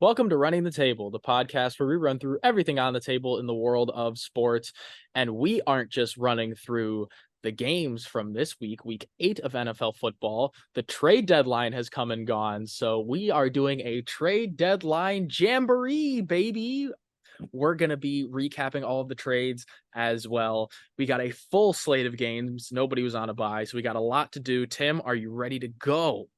Welcome to Running the Table, the podcast where we run through everything on the table in the world of sports. And we aren't just running through the games from this week 8 of NFL football. The trade deadline has come and gone. So we are doing a trade deadline jamboree, baby. We're going to be recapping all of the trades as well. We got a full slate of games. Nobody was on a bye, so we got a lot to do. Tim, are you ready to go?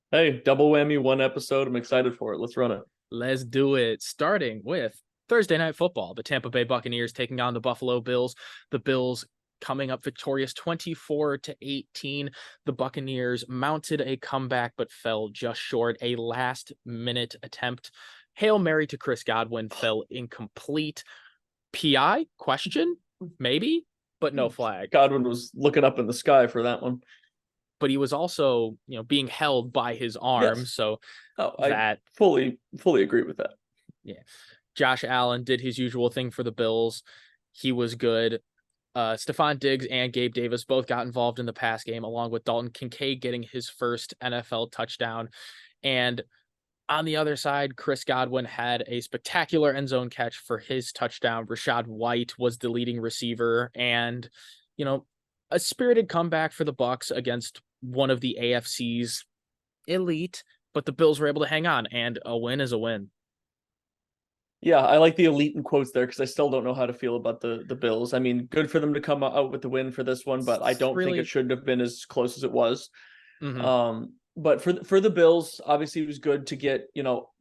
Hey, double whammy, one episode. I'm excited for it. Let's run it. Let's do it. Starting with Thursday Night Football, the Tampa Bay Buccaneers taking on the Buffalo Bills. The Bills coming up victorious 24-18. The Buccaneers mounted a comeback but fell just short. A last-minute attempt. Hail Mary to Chris Godwin fell incomplete. PI? Question? Maybe, but no flag. Godwin was looking up in the sky for that one. But he was also, being held by his arm. Yes. So I fully agree with that. Yeah. Josh Allen did his usual thing for the Bills. He was good. Stephon Diggs and Gabe Davis both got involved in the pass game, along with Dalton Kincaid getting his first NFL touchdown. And on the other side, Chris Godwin had a spectacular end zone catch for his touchdown. Rachaad White was the leading receiver, and, a spirited comeback for the Bucs against one of the AFC's elite, but the Bills were able to hang on, and a win is a win. Yeah, I like the elite in quotes there because I still don't know how to feel about the Bills. I mean, good for them to come out with the win for this one, but I don't think it should have been as close as it was. Mm-hmm. But for the Bills, obviously it was good to get,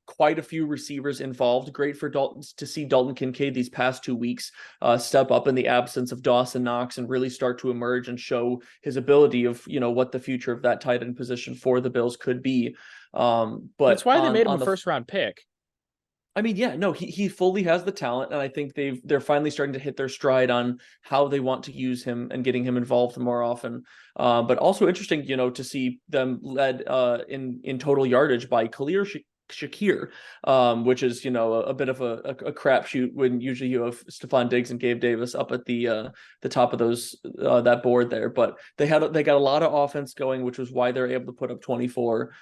quite a few receivers involved. Great for Dalton to see Dalton Kincaid these past 2 weeks step up in the absence of Dawson Knox and really start to emerge and show his ability of, what the future of that tight end position for the Bills could be. But that's why they made him a first round pick. I mean, yeah, no, he fully has the talent, and I think they're finally starting to hit their stride on how they want to use him and getting him involved more often. But also interesting, to see them led in total yardage by Khalil Shakir, which is a bit of a crapshoot when usually you have Stephon Diggs and Gabe Davis up at the top of those that board there. But they got a lot of offense going, which was why they're able to put up 24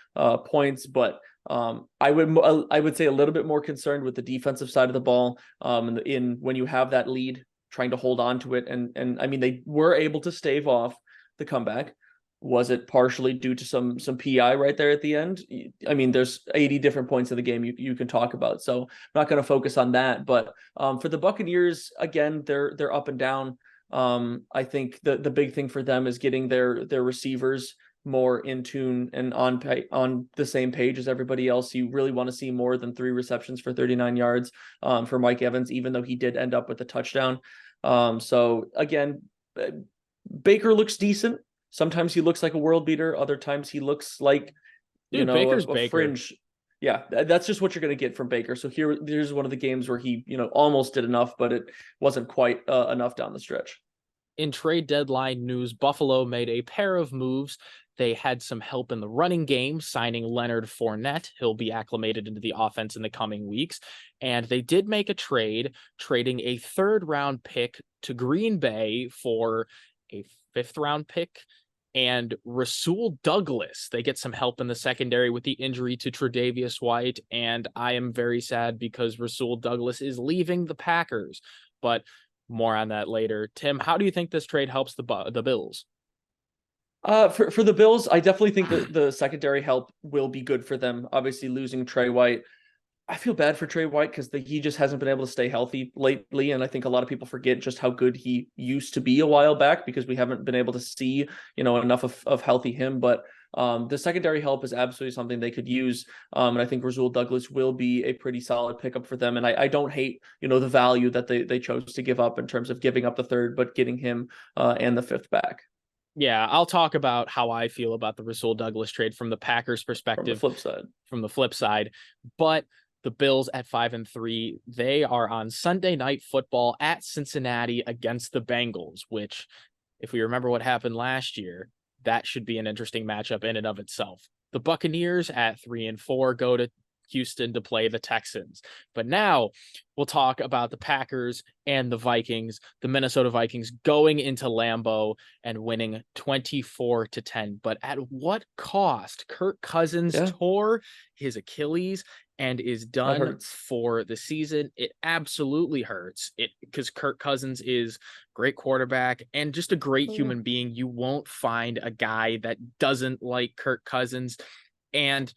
points. But I would say a little bit more concerned with the defensive side of the ball. In when you have that lead, trying to hold on to it, and I mean they were able to stave off the comeback. Was it partially due to some PI right there at the end? I mean, there's 80 different points in the game you can talk about, so I'm not going to focus on that. But for the Buccaneers, again, they're up and down. I think the big thing for them is getting their receivers more in tune and on the same page as everybody else. You really want to see more than 3 receptions for 39 yards for Mike Evans, even though he did end up with a touchdown. So again, Baker looks decent. Sometimes he looks like a world beater. Other times he looks like, Baker's a fringe. Yeah, that's just what you're going to get from Baker. So here's one of the games where he, almost did enough, but it wasn't quite enough down the stretch. In trade deadline news, Buffalo made a pair of moves. They had some help in the running game, signing Leonard Fournette. He'll be acclimated into the offense in the coming weeks. And they did make a trade, trading a 3rd-round pick to Green Bay for a 5th-round pick and Rasul Douglas. They get some help in the secondary with the injury to Tre'Davious White, and I am very sad because Rasul Douglas is leaving the Packers. But more on that later. Tim, how do you think this trade helps the Bills? For the Bills, I definitely think that the secondary help will be good for them. Obviously, losing Trey White, I feel bad for Trey White because he just hasn't been able to stay healthy lately, and I think a lot of people forget just how good he used to be a while back because we haven't been able to see enough of healthy him. But the secondary help is absolutely something they could use, and I think Rasul Douglas will be a pretty solid pickup for them. And I don't hate the value that they chose to give up in terms of giving up the 3rd, but getting him and the 5th back. Yeah, I'll talk about how I feel about the Rasul Douglas trade from the Packers' perspective. From the flip side. But the Bills at 5-3, they are on Sunday Night Football at Cincinnati against the Bengals, which, if we remember what happened last year, that should be an interesting matchup in and of itself. The Buccaneers at 3-4 go to Houston to play the Texans. But now we'll talk about the Packers and the Vikings, the Minnesota Vikings going into Lambeau and winning 24-10. But at what cost? Kirk Cousins tore his Achilles and is done for the season. It absolutely hurts because Kirk Cousins is great quarterback and just a great human being. You won't find a guy that doesn't like Kirk Cousins. And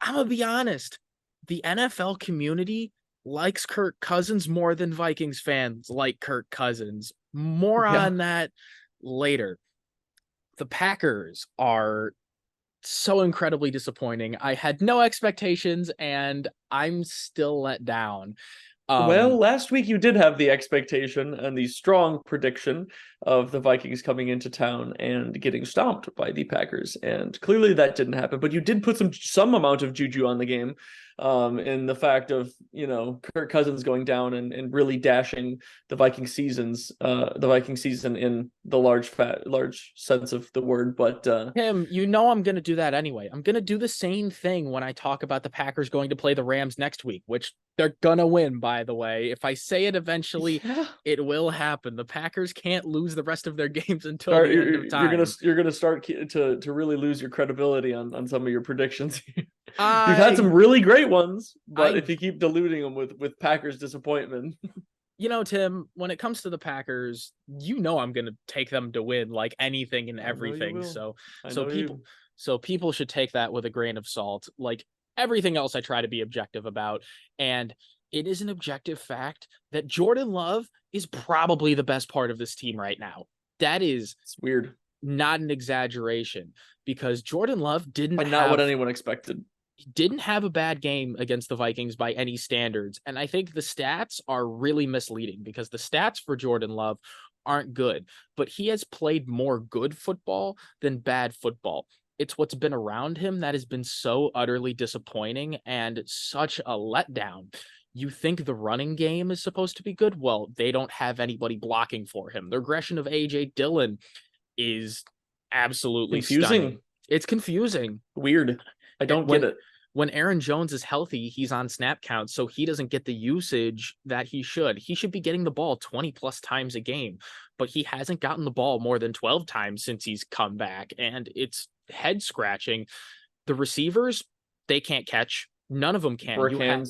I'm going to be honest, the NFL community likes Kirk Cousins more than Vikings fans like Kirk Cousins. More on that later. The Packers are so incredibly disappointing. I had no expectations and I'm still let down. Well, last week you did have the expectation and the strong prediction of the Vikings coming into town and getting stomped by the Packers, and clearly that didn't happen. But you did put some amount of juju on the game, in the fact of Kirk Cousins going down and really dashing the Viking season in the large sense of the word. But Tim, I'm going to do that anyway. I'm going to do the same thing when I talk about the Packers going to play the Rams next week, which they're going to win, by the way. If I say it eventually, it will happen. The Packers can't lose the rest of their games until the end of time. You're gonna start to really lose your credibility on some of your predictions. You've had some really great ones, but if you keep diluting them with Packers disappointment. Tim, when it comes to the Packers, I'm going to take them to win like anything and everything. So people should take that with a grain of salt. Like everything else I try to be objective about. And it is an objective fact that Jordan Love is probably the best part of this team right now. It's weird. Not an exaggeration, because Jordan Love not what anyone expected. Didn't have a bad game against the Vikings by any standards. And I think the stats are really misleading because the stats for Jordan Love aren't good, but he has played more good football than bad football. It's what's been around him that has been so utterly disappointing and such a letdown. You think the running game is supposed to be good? Well, they don't have anybody blocking for him. The regression of A.J. Dillon is absolutely confusing. Stunning. It's confusing. Weird. I don't get it. When Aaron Jones is healthy, he's on snap count, so he doesn't get the usage that he should. He should be getting the ball 20 plus times a game, but he hasn't gotten the ball more than 12 times since he's come back, and it's head scratching. The receivers, they can't catch. None of them can.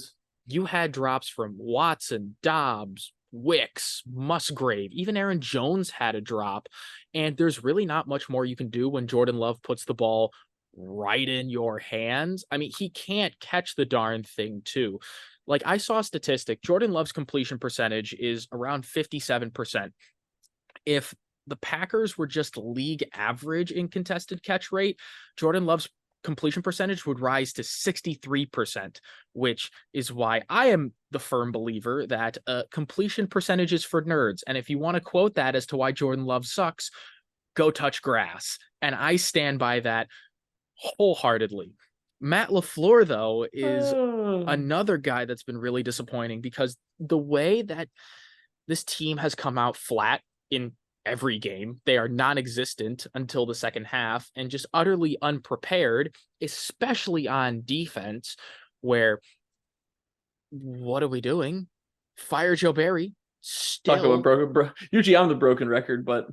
You had drops from Watson, Dobbs, Wicks, Musgrave, even Aaron Jones had a drop, and there's really not much more you can do when Jordan Love puts the ball right in your hands. I mean, he can't catch the darn thing too. Like, I saw a statistic, Jordan Love's completion percentage is around 57%. If the Packers were just league average in contested catch rate, Jordan Love's completion percentage would rise to 63%, which is why I am the firm believer that completion percentage is for nerds. And if you want to quote that as to why Jordan Love sucks, go touch grass. And I stand by that wholeheartedly. Matt LaFleur, though, is another guy that's been really disappointing because the way that this team has come out flat in every game, they are non-existent until the second half and just utterly unprepared, especially on defense, where what are we doing? Fire Joe Barry. Usually I'm the broken record, but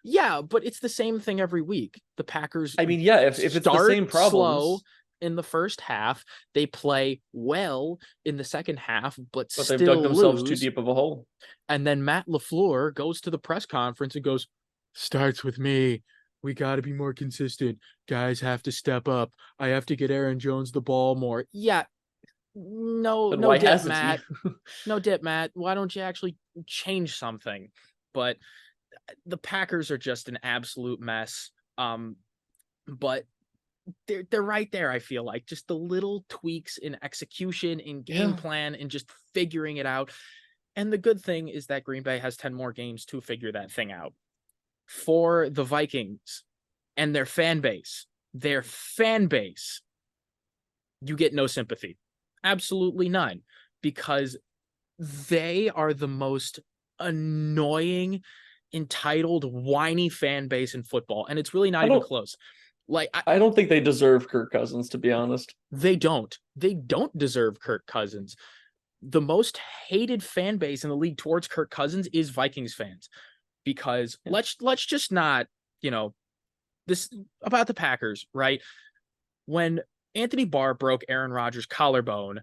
yeah, but it's the same thing every week. The Packers, if it's the same problems, slow in the first half, they play well in the second half, but still they've dug themselves lose. Too deep of a hole. And then Matt LaFleur goes to the press conference and goes, "Starts with me. We got to be more consistent. Guys have to step up. I have to get Aaron Jones the ball more." Yeah, no dip, Matt. No dip, Matt. Why don't you actually change something? But the Packers are just an absolute mess. But they're right there, I feel like. Just the little tweaks in execution, in game plan, and just figuring it out. And the good thing is that Green Bay has 10 more games to figure that thing out. For the Vikings and their fan base, you get no sympathy. Absolutely none. Because they are the most annoying, entitled, whiny fan base in football. And it's really not even close. Like I don't think they deserve Kirk Cousins, to be honest. they don't. They don't deserve Kirk Cousins. The most hated fan base in the league towards Kirk Cousins is Vikings fans, because Yeah. let's just not, you know, this about the Packers, right? When Anthony Barr broke Aaron Rodgers' collarbone,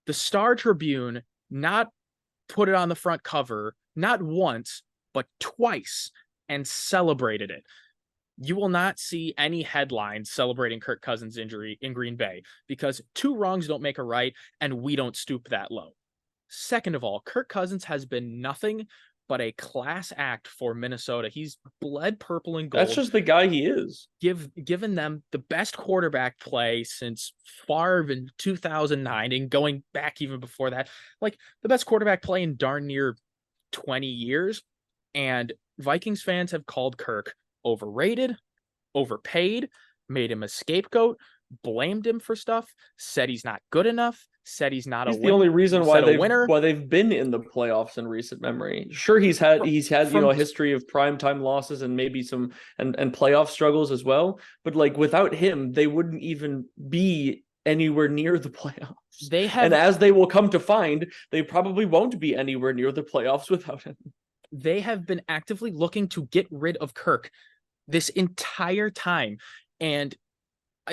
the Star Tribune not put it on the front cover, not once, but twice, and celebrated it. You will not see any headlines celebrating Kirk Cousins' injury in Green Bay, because two wrongs don't make a right, and we don't stoop that low. Second of all, Kirk Cousins has been nothing but a class act for Minnesota. He's bled purple and That's gold, just the guy he is. given them the best quarterback play since Favre in 2009, and going back even before that, like the best quarterback play in darn near 20 years. And Vikings fans have called Kirk overrated, overpaid, made him a scapegoat, blamed him for stuff, said he's not good enough, said he's not He's a the only reason why a winner. they've been in the playoffs in recent memory. Sure, he's had a history of primetime losses and maybe some and playoff struggles as well. But like without him, they wouldn't even be anywhere near the playoffs. And as they will come to find, they probably won't be anywhere near the playoffs without him. They have been actively looking to get rid of Kirk this entire time. And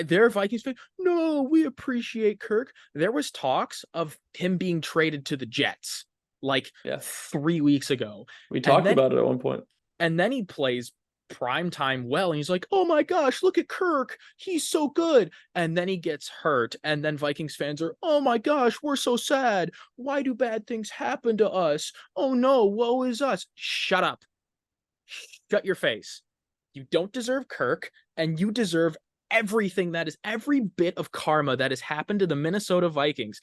there are Vikings fans, no, we appreciate Kirk. There was talks of him being traded to the Jets like 3 weeks ago. We talked about it at one point. And then he plays prime time well, and he's like, oh my gosh, look at Kirk, he's so good. And then he gets hurt, and then Vikings fans are, oh my gosh, we're so sad, why do bad things happen to us, oh no, woe is us. Shut up, shut your face. You don't deserve Kirk, and you deserve everything that is every bit of karma that has happened to the Minnesota Vikings.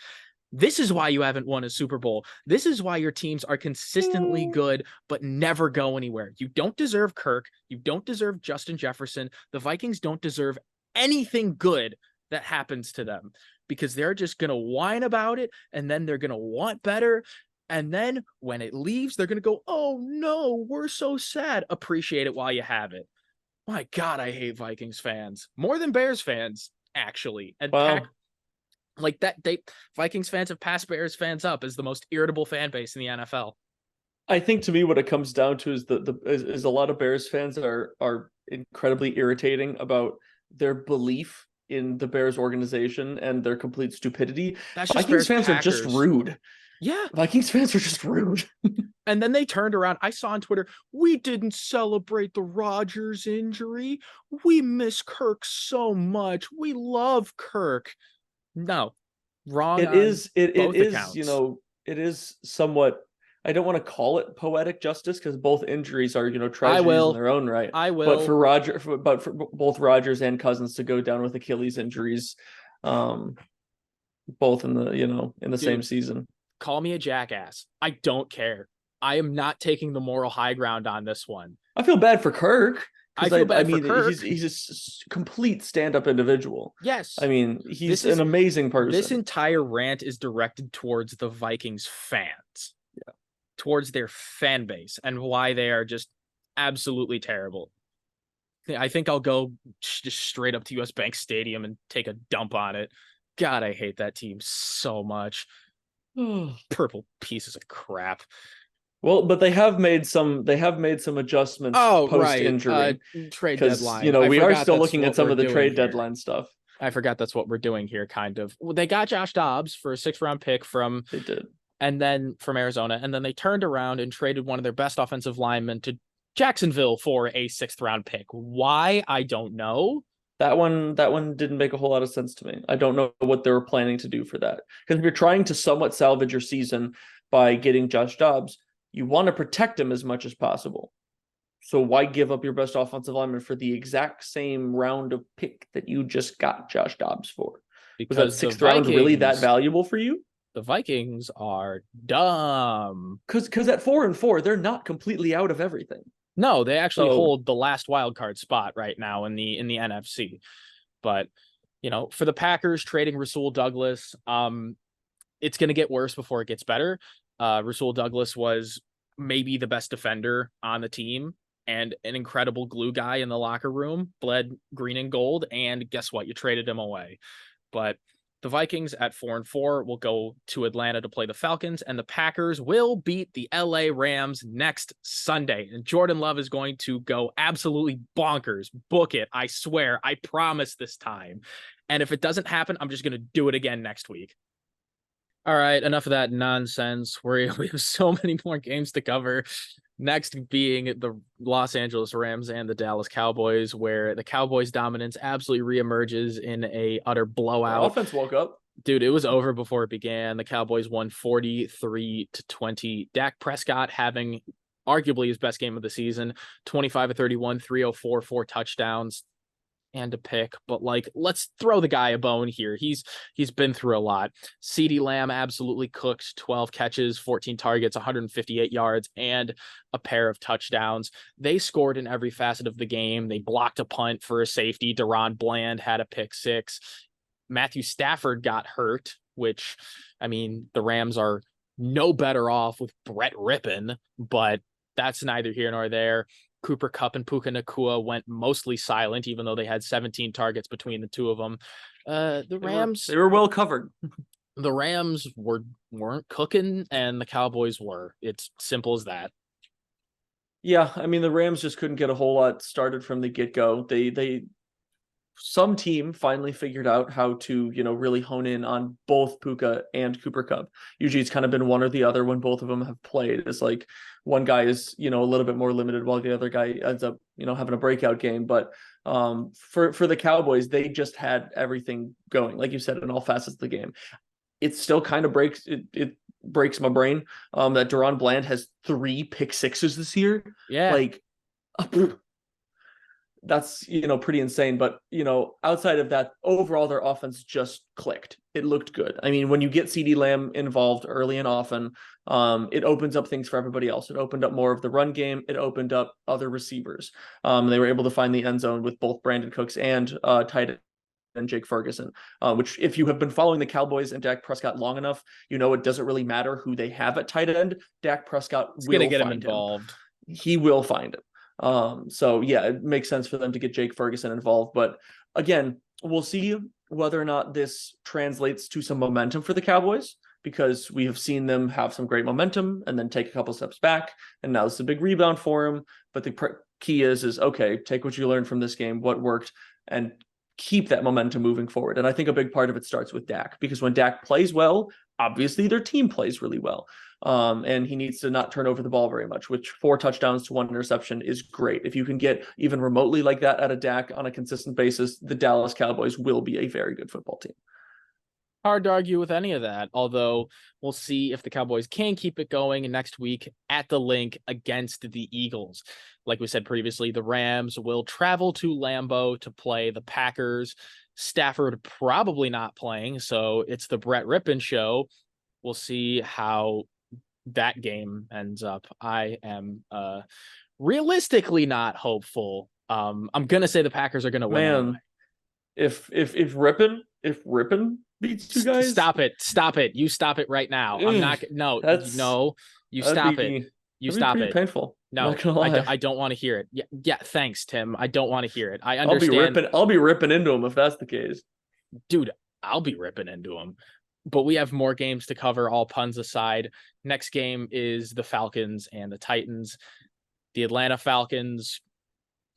This is why you haven't won a Super Bowl. This is why your teams are consistently good but never go anywhere. You don't deserve Kirk. You don't deserve Justin Jefferson. The Vikings don't deserve anything good that happens to them, because they're just going to whine about it, and then they're going to want better. And then when it leaves, they're going to go, oh no, we're so sad. Appreciate it while you have it. My God, I hate Vikings fans more than Bears fans, actually. And like that, Vikings fans have passed Bears fans up as the most irritable fan base in the NFL. I think to me, what it comes down to is is a lot of Bears fans are incredibly irritating about their belief in the Bears organization and their complete stupidity. Vikings fans are just rude. Yeah, Vikings fans are just rude. And then they turned around. I saw on Twitter, we didn't celebrate the Rodgers injury. We miss Kirk so much. We love Kirk. No, wrong. It is, you know, it is somewhat, I don't want to call it poetic justice, because both injuries are, you know, tragedies in their own right. I will. But for both Rodgers and Cousins to go down with Achilles injuries, both in the, you know, in the same season. Call me a jackass. I don't care. I am not taking the moral high ground on this one. I feel bad for Kirk. I feel bad for Kirk. He's a complete stand-up individual. Yes. I mean, he's an amazing person. This entire rant is directed towards the Vikings fans. Yeah. Towards their fan base and why they are just absolutely terrible. I think I'll go just straight up to US Bank Stadium and take a dump on it. God, I hate that team so much. Purple pieces of crap. Well, but they have made some adjustments post injury. Trade deadline. You know, we are still looking at some of the trade deadline stuff. I forgot that's what we're doing here, kind of. Well, they got Josh Dobbs for a 6th-round pick from Arizona, and then they turned around and traded one of their best offensive linemen to Jacksonville for a 6th-round pick. Why? I don't know. That one didn't make a whole lot of sense to me. I don't know what they were planning to do for that. Because if you're trying to somewhat salvage your season by getting Josh Dobbs, you want to protect him as much as possible. So why give up your best offensive lineman for the exact same round of pick that you just got Josh Dobbs for? Was that 6th round really that valuable for you? The Vikings are dumb. Because at 4-4, they're not completely out of everything. No, they actually hold the last wild card spot right now in the NFC. But, you know, for the Packers trading Rasul Douglas, it's going to get worse before it gets better. Rasul Douglas was maybe the best defender on the team and an incredible glue guy in the locker room, bled green and gold, and guess what? You traded him away. But the Vikings at 4-4 will go to Atlanta to play the Falcons, and the Packers will beat the LA Rams next Sunday. And Jordan Love is going to go absolutely bonkers. Book it. I swear. I promise this time. And if it doesn't happen, I'm just going to do it again next week. All right, enough of that nonsense. We have so many more games to cover. Next being the Los Angeles Rams and the Dallas Cowboys, where the Cowboys' dominance absolutely reemerges in a utter blowout. Our offense woke up. Dude, it was over before it began. The Cowboys won 43-20. Dak Prescott having arguably his best game of the season, 25-31, 304, 4 touchdowns and a pick, but like, let's throw the guy a bone here. He's been through a lot. CeeDee Lamb absolutely cooked, 12 catches, 14 targets, 158 yards, and a pair of touchdowns. They scored in every facet of the game. They blocked a punt for a safety. Deron Bland had a pick six. Matthew Stafford got hurt, which, I mean, the Rams are no better off with Brett Rippon, but that's neither here nor there. Cooper Kupp and Puka Nacua went mostly silent, even though they had 17 targets between the two of them. The Rams, they were well covered. The Rams weren't cooking, and the Cowboys were. It's simple as that. Yeah, I mean, the Rams just couldn't get a whole lot started from the get-go. Some team finally figured out how to, really hone in on both Puka and Cooper Kupp. Usually it's kind of been one or the other when both of them have played. It's like one guy is, a little bit more limited while the other guy ends up, having a breakout game. But for the Cowboys, they just had everything going, like you said, in all facets of the game. It still kind of breaks my brain that Deron Bland has 3 pick sixes this year. Yeah. Like, that's, pretty insane. But, outside of that, overall, their offense just clicked. It looked good. I mean, when you get CeeDee Lamb involved early and often, it opens up things for everybody else. It opened up more of the run game. It opened up other receivers. They were able to find the end zone with both Brandon Cooks and tight end Jake Ferguson, which, if you have been following the Cowboys and Dak Prescott long enough, it doesn't really matter who they have at tight end. Dak Prescott will get him involved. He will find him. So yeah, it makes sense for them to get Jake Ferguson involved. But again, we'll see whether or not this translates to some momentum for the Cowboys, because we have seen them have some great momentum and then take a couple steps back, and now it's a big rebound for them. But the key is okay, take what you learned from this game, what worked, and keep that momentum moving forward. And I think a big part of it starts with Dak, because when Dak plays well, obviously their team plays really well. And he needs to not turn over the ball very much, which 4 touchdowns to 1 interception is great. If you can get even remotely like that out of Dak on a consistent basis, the Dallas Cowboys will be a very good football team. Hard to argue with any of that, although we'll see if the Cowboys can keep it going next week at the Link against the Eagles. Like we said previously, the Rams will travel to Lambeau to play the Packers. Stafford probably not playing, so it's the Brett Rippon show. We'll see how that game ends up. I am realistically not hopeful. I'm gonna say the Packers are gonna win. Man, anyway. if Rippon beats you guys, stop it. You stop it right now. I'm not. No. You stop it. You stop it. Painful. No, I don't want to hear it. Yeah. Thanks, Tim. I don't want to hear it. I understand. I'll be ripping into him if that's the case, dude. I'll be ripping into him. But we have more games to cover, all puns aside. Next game is the Falcons and the Titans. The Atlanta Falcons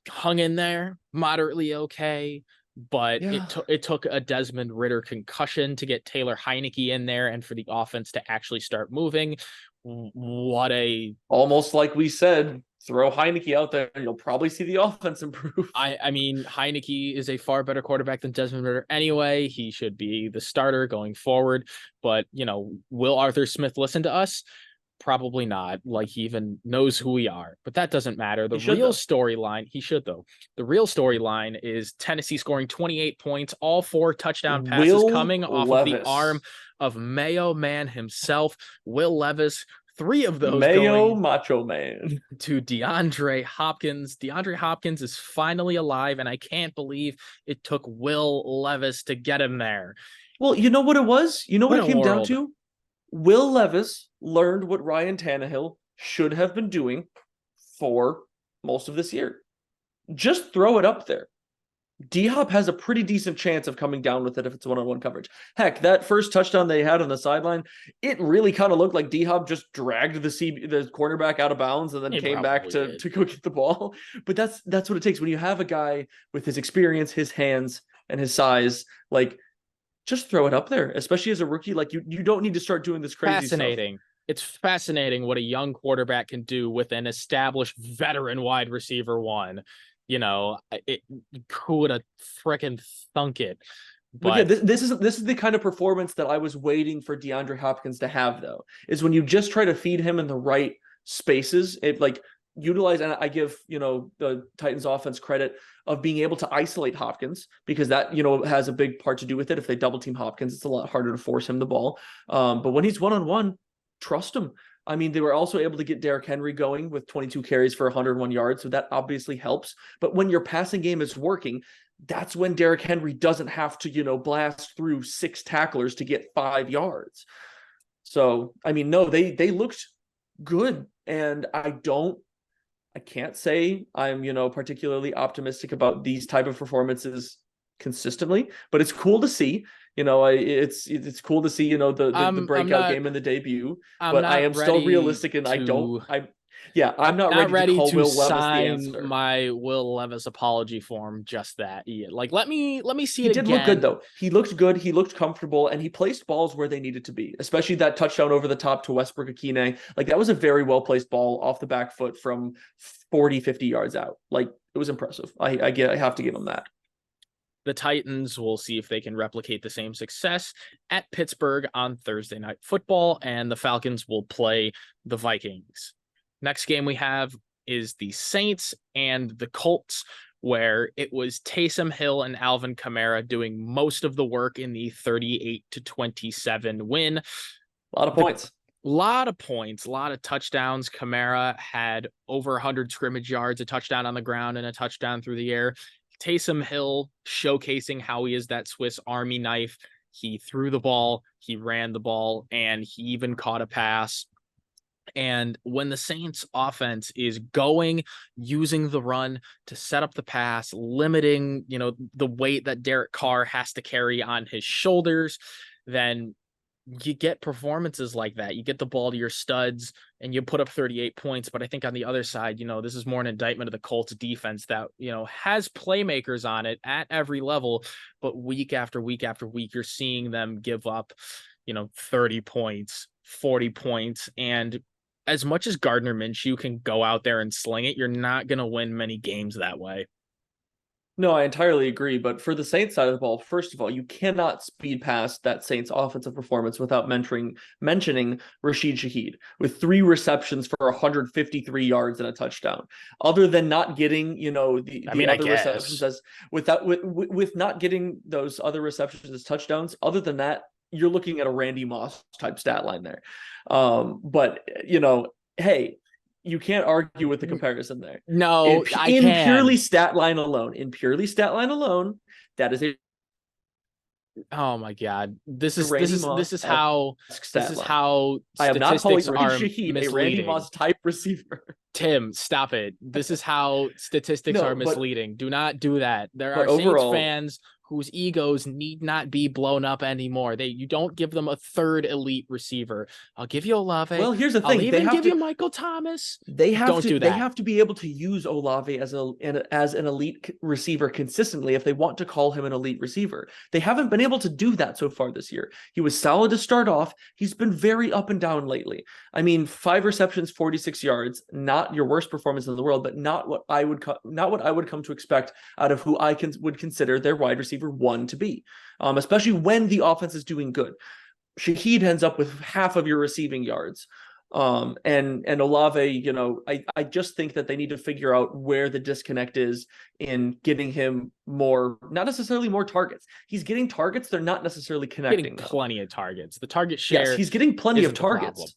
hung in there, moderately okay, but it took a Desmond Ridder concussion to get Taylor Heineke in there and for the offense to actually start moving. Almost like we said, throw Heineke out there and you'll probably see the offense improve. I mean, Heineke is a far better quarterback than Desmond Ridder anyway. He should be the starter going forward. But, will Arthur Smith listen to us? Probably not. Like, he even knows who we are. But that doesn't matter. The real storyline, he should, though. The real storyline is Tennessee scoring 28 points, all 4 touchdown passes coming off of the arm of Mayo Man himself, Will Levis. 3 of those Mayo Macho Man to DeAndre Hopkins. DeAndre Hopkins is finally alive, and I can't believe it took Will Levis to get him there. Well, you know what it was? You know what it came down to? Will Levis learned what Ryan Tannehill should have been doing for most of this year. Just throw it up there. D-Hop has a pretty decent chance of coming down with it if it's one-on-one coverage. Heck, that first touchdown they had on the sideline, it really kind of looked like D-Hop just dragged the cornerback out of bounds and then came back to go get the ball. But that's what it takes when you have a guy with his experience, his hands, and his size. Like, just throw it up there, especially as a rookie. Like, you don't need to start doing this crazy Fascinating. stuff. It's fascinating what a young quarterback can do with an established veteran wide receiver one. You know, who would have freaking thunk it? But yeah, this is the kind of performance that I was waiting for DeAndre Hopkins to have, though, is when you just try to feed him in the right spaces. It like utilize, and I give, the Titans offense credit of being able to isolate Hopkins, because that, has a big part to do with it. If they double team Hopkins, it's a lot harder to force him the ball. But when he's one-on-one, trust him. I mean, they were also able to get Derrick Henry going with 22 carries for 101 yards, so that obviously helps. But when your passing game is working, that's when Derrick Henry doesn't have to, blast through 6 tacklers to get 5 yards. So, I mean, no, they looked good, and I can't say I'm, particularly optimistic about these type of performances consistently, but it's cool to see. It's cool to see, the breakout game in the debut. But I am still realistic, and I'm not ready to call Will Levis the answer. My Will Levis apology form just that. Like, let me see it again. He did look good, though. He looked good. He looked comfortable, and he placed balls where they needed to be, especially that touchdown over the top to Westbrook-Ikhine. Like, that was a very well-placed ball off the back foot from 40, 50 yards out. Like, it was impressive. I have to give him that. The Titans will see if they can replicate the same success at Pittsburgh on Thursday Night Football, and the Falcons will play the Vikings. Next game we have is the Saints and the Colts, where it was Taysom Hill and Alvin Kamara doing most of the work in the 38-27 win. A lot of points. A lot of touchdowns. Kamara had over 100 scrimmage yards, a touchdown on the ground, and a touchdown through the air. Taysom Hill showcasing how he is that Swiss Army knife. He threw the ball, he ran the ball, and he even caught a pass. And when the Saints offense is going, using the run to set up the pass, limiting, the weight that Derek Carr has to carry on his shoulders, then you get performances like that. You get the ball to your studs and you put up 38 points. But I think on the other side, this is more an indictment of the Colts defense that, has playmakers on it at every level, but week after week after week, you're seeing them give up, 30 points, 40 points. And as much as Gardner Minshew can go out there and sling it, you're not going to win many games that way. No, I entirely agree. But for the Saints side of the ball, first of all, you cannot speed past that Saints offensive performance without mentioning Rashid Shaheed with 3 receptions for 153 yards and a touchdown. Other than not getting, receptions with not getting those other receptions as touchdowns. Other than that, you're looking at a Randy Moss type stat line there. But hey. You can't argue with the comparison there. No, in purely stat line alone, that is a. Oh my God! This is how I am not calling Shaheed a Randy Moss type receiver. Tim, stop it! This is how statistics are misleading. Do not do that. There are Saints fans whose egos need not be blown up anymore. You don't give them a third elite receiver. I'll give you Olave. Well, here's the thing. I'll even give you Michael Thomas. They have to be able to use Olave as an elite receiver consistently if they want to call him an elite receiver. They haven't been able to do that so far this year. He was solid to start off. He's been very up and down lately. I mean, 5 receptions, 46 yards, not your worst performance in the world, but not what I would come to expect out of who would consider their wide receiver 1 to be, especially when the offense is doing good. Shaheed ends up with half of your receiving yards. And Olave, I just think that they need to figure out where the disconnect is in getting him more, not necessarily more targets. He's getting targets. They're not necessarily connecting. Getting plenty of targets. The target share. Yes, he's getting plenty of targets.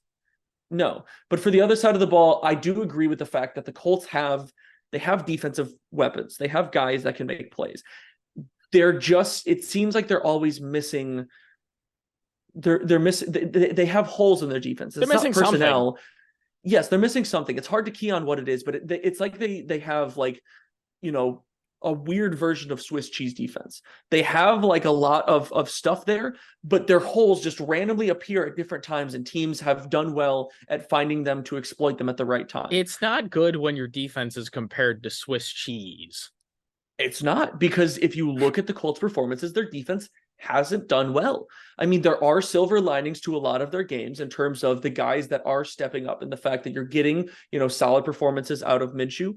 No, but for the other side of the ball, I do agree with the fact that the Colts have defensive weapons. They have guys that can make plays. It seems like they're always missing. They're missing. They have holes in their defense. They're missing personnel. yes, they're missing something. It's hard to key on what it is, but it's like they have like, you know, a weird version of Swiss cheese defense. They have like a lot of stuff there, but their holes just randomly appear at different times, and teams have done well at finding them to exploit them at the right time. It's not good when your defense is compared to Swiss cheese. It's not, because if you look at the Colts' performances, their defense hasn't done well. I mean, there are silver linings to a lot of their games in terms of the guys that are stepping up, and the fact that you're getting, solid performances out of Minshew.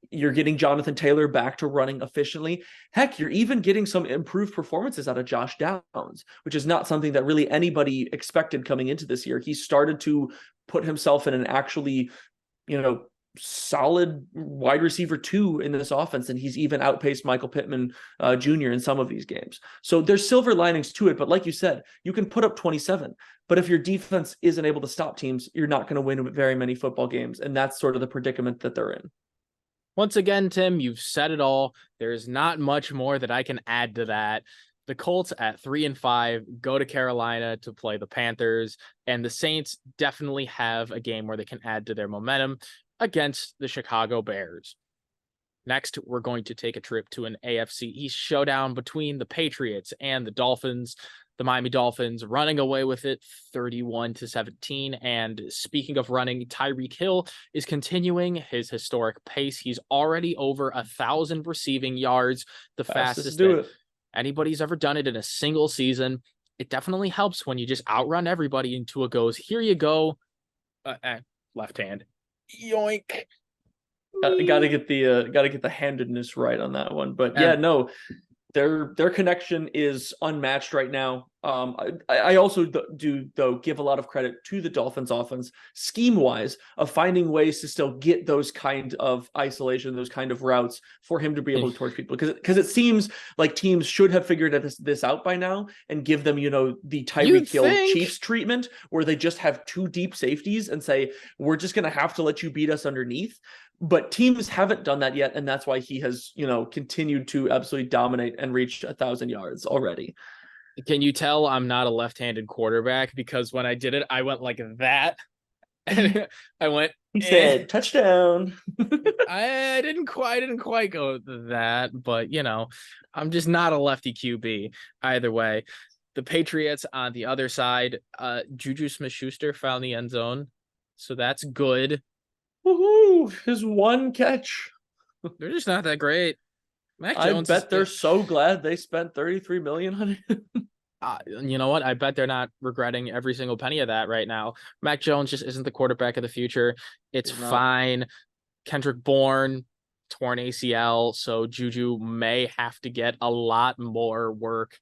You're getting Jonathan Taylor back to running efficiently. Heck, you're even getting some improved performances out of Josh Downs, which is not something that really anybody expected coming into this year. He started to put himself in an actually, solid wide receiver 2 in this offense, and he's even outpaced Michael Pittman Jr. in some of these games. So there's silver linings to it, but like you said, you can put up 27, but if your defense isn't able to stop teams, you're not going to win very many football games, and that's sort of the predicament that they're in. Once again, Tim, you've said it all. There's not much more that I can add to that. The Colts at 3-5 go to Carolina to play the Panthers, and the Saints definitely have a game where they can add to their momentum against the Chicago Bears. Next, we're going to take a trip to an AFC East showdown between the Patriots and the Dolphins. The Miami Dolphins running away with it 31-17. And speaking of running, Tyreek Hill is continuing his historic pace. He's already over 1,000 receiving yards, the fastest that anybody's ever done it in a single season. It definitely helps when you just outrun everybody until it goes, here you go, left hand. Yoink. Gotta get the handedness right on that one. But yeah, no, their connection is unmatched right now. I also do though give a lot of credit to the Dolphins offense scheme wise of finding ways to still get those kind of isolation, those kind of routes for him to be able to torch people, because it seems like teams should have figured this out by now and give them, the Tyreek Hill Chiefs treatment, where they just have 2 deep safeties and say, we're just going to have to let you beat us underneath. But teams haven't done that yet, and that's why he has, continued to absolutely dominate and reach 1,000 yards already. Can you tell I'm not a left-handed quarterback? Because when I did it, I went like that. And I went. He said touchdown. I didn't quite go that, but I'm just not a lefty QB. Either way, the Patriots on the other side, Juju Smith-Schuster found the end zone, so that's good. Woohoo! His one catch. They're just not that great. Mac Jones, I bet they're so glad they spent $33 million on it. You know what? I bet they're not regretting every single penny of that right now. Mac Jones just isn't the quarterback of the future. It's fine. Kendrick Bourne, torn ACL, so Juju may have to get a lot more work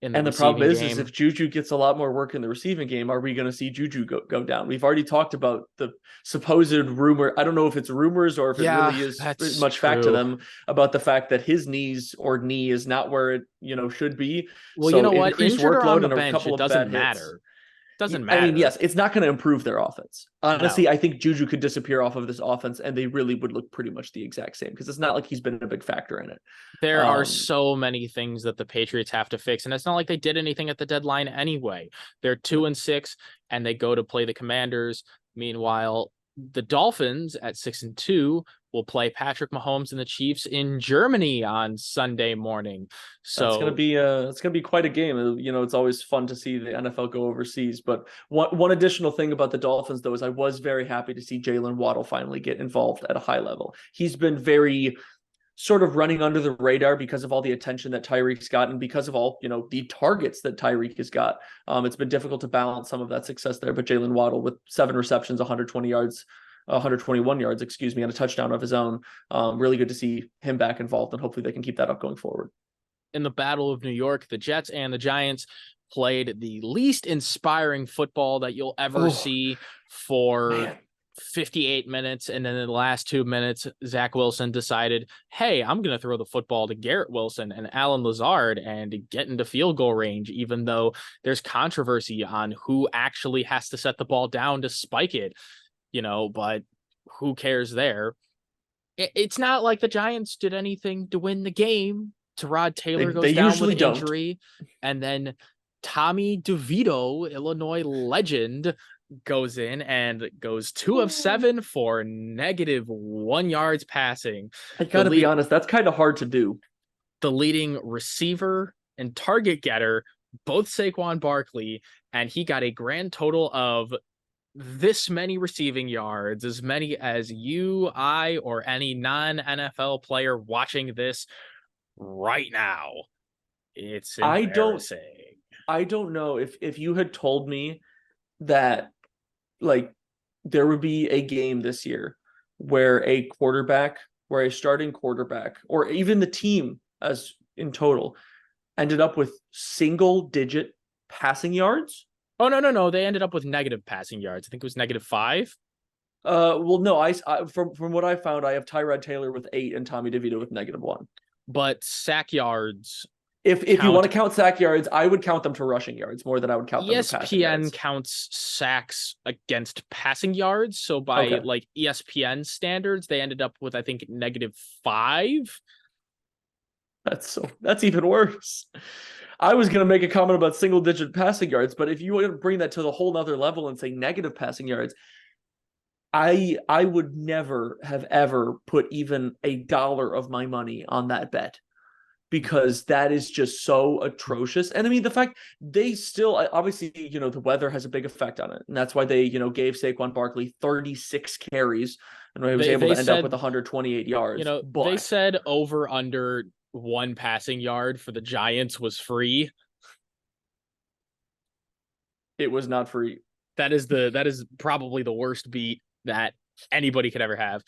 in the problem is game. If Juju gets a lot more work in the receiving game, are we going to see Juju go down? We've already talked about the supposed rumor. I don't know if it's rumors or if it really is much fact to them about the fact that his knee is not where it should be. Well, you know what? Injured or on the bench, it doesn't matter. Doesn't matter. I mean, yes, it's not going to improve their offense. Honestly, no. I think Juju could disappear off of this offense and they really would look pretty much the exact same, because it's not like he's been a big factor in it. There are so many things that the Patriots have to fix, and it's not like they did anything at the deadline anyway. They're 2-6 and they go to play the Commanders. Meanwhile, the Dolphins at 6-2 will play Patrick Mahomes and the Chiefs in Germany on Sunday morning. So it's gonna be quite a game. It's always fun to see the NFL go overseas. But one additional thing about the Dolphins, though, is I was very happy to see Jalen Waddle finally get involved at a high level. He's been very sort of running under the radar because of all the attention that Tyreek's gotten, because of all, the targets that Tyreek has got. It's been difficult to balance some of that success there, but Jalen Waddle with 7 receptions, 121 yards, and a touchdown of his own. Really good to see him back involved, and hopefully they can keep that up going forward. In the Battle of New York, the Jets and the Giants played the least inspiring football that you'll ever see for 58 minutes, and then in the last 2 minutes, Zach Wilson decided, hey, I'm going to throw the football to Garrett Wilson and Alan Lazard and get into field goal range, even though there's controversy on who actually has to set the ball down to spike it, but who cares there? It's not like the Giants did anything to win the game. Tyrod Taylor goes down with injury, and then Tommy DeVito, Illinois legend, goes in and goes 2 of 7 for -1 yards passing. I The gotta be lead, honest, that's kind of hard to do. the leading receiver and target getter, both Saquon Barkley, and he got a grand total of this many receiving yards, as many as you, I, or any non-NFL player watching this right now. It's I don't embarrassing. I don't know if you had told me that like there would be a game this year where where a starting quarterback, or even the team as in total, ended up with single digit passing yards. Oh, no, no, no. They ended up with negative passing yards. I think it was -5. Well, no, from what I found, I have Tyrod Taylor with 8 and Tommy DeVito with -1. But sack yards If you want count. to count sack yards, I would count them to rushing yards more than I would count them to passing ESPN yards. counts sacks against passing yards. So by Okay, like ESPN standards, they ended up with, I think, -5. that's even worse. I was going to make a comment about single digit passing yards, but if you want to bring that to the whole nother level and say negative passing yards, I would never have ever put even $1 of my money on that bet, because that is just so atrocious. And I mean, the fact they still, obviously, the weather has a big effect on it. And that's why they, gave Saquon Barkley 36 carries and he was able They to end up with said, 128 yards. they But said over under 1 passing yard for the Giants was free. it was not free. That is probably the worst beat that anybody could ever have.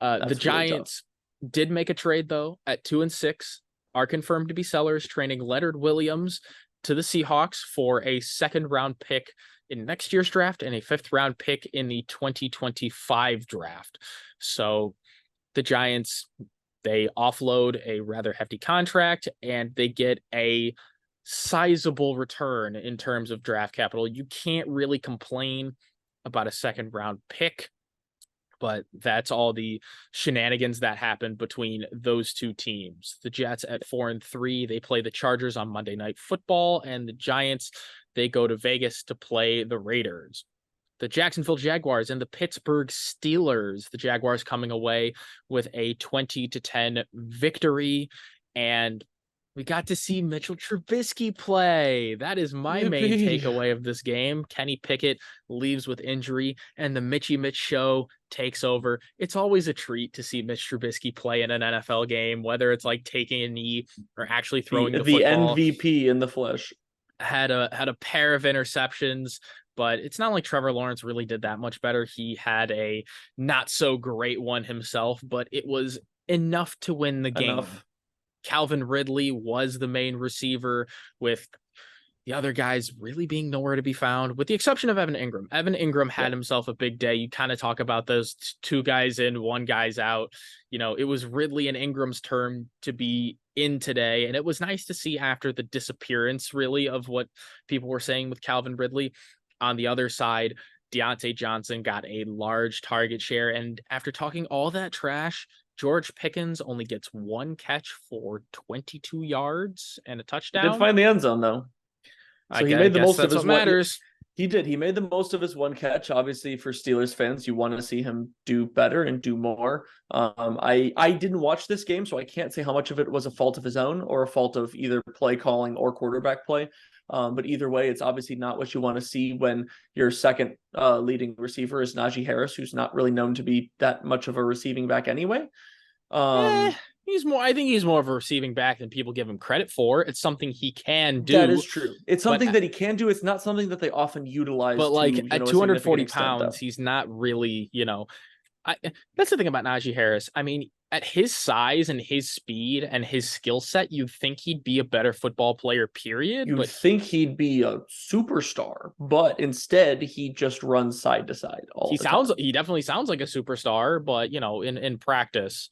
The That's really Giants did make a trade though at 2-6, are confirmed to be sellers, trading Leonard Williams to the Seahawks for a 2nd-round pick in next year's draft and a 5th-round pick in the 2025 draft. So the Giants, they offload a rather hefty contract and they get a sizable return in terms of draft capital. You can't really complain about a 2nd-round pick, but that's all the shenanigans that happened between those two teams. The Jets at 4-3, they play the Chargers on Monday Night Football, and the Giants, they go to Vegas to play the Raiders. The Jacksonville Jaguars and the Pittsburgh Steelers. The Jaguars coming away with a 20-10 victory, and we got to see Mitchell Trubisky play. That is my main takeaway of this game. Kenny Pickett leaves with injury, and the Mitchy Mitch show takes over. It's always a treat to see Mitch Trubisky play in an NFL game, whether it's like taking a knee or actually throwing the football. MVP in the flesh. Had a pair of interceptions, but it's not like Trevor Lawrence really did that much better. He had a not so great one himself, but it was enough to win the game. Calvin Ridley was the main receiver, with the other guys really being nowhere to be found, with the exception of Evan Ingram. Evan Ingram had himself a big day. You kind of talk about those 2 guys in, 1 guy's out. It was Ridley and Ingram's turn to be in today, and it was nice to see after the disappearance, really, of what people were saying with Calvin Ridley. On the other side, Deontay Johnson got a large target share, and after talking all that trash, George Pickens only gets 1 catch for 22 yards and a touchdown. He did find the end zone though. So he made the most of his matters. He did. He made the most of his 1 catch. Obviously, for Steelers fans, you want to see him do better and do more. I didn't watch this game, so I can't say how much of it was a fault of his own or a fault of either play calling or quarterback play. But either way, it's obviously not what you want to see when your second leading receiver is Najee Harris, who's not really known to be that much of a receiving back anyway. I think he's more of a receiving back than people give him credit for. It's something he can do. That is true. It's something that he can do. It's not something that they often utilize. But like at 240 pounds, he's not really, that's the thing about Najee Harris. I mean, at his size and his speed and his skill set, you'd think he'd be a better football player, period. You'd think he'd be a superstar, but instead he just runs side to side all the time. He definitely sounds like a superstar, but in practice,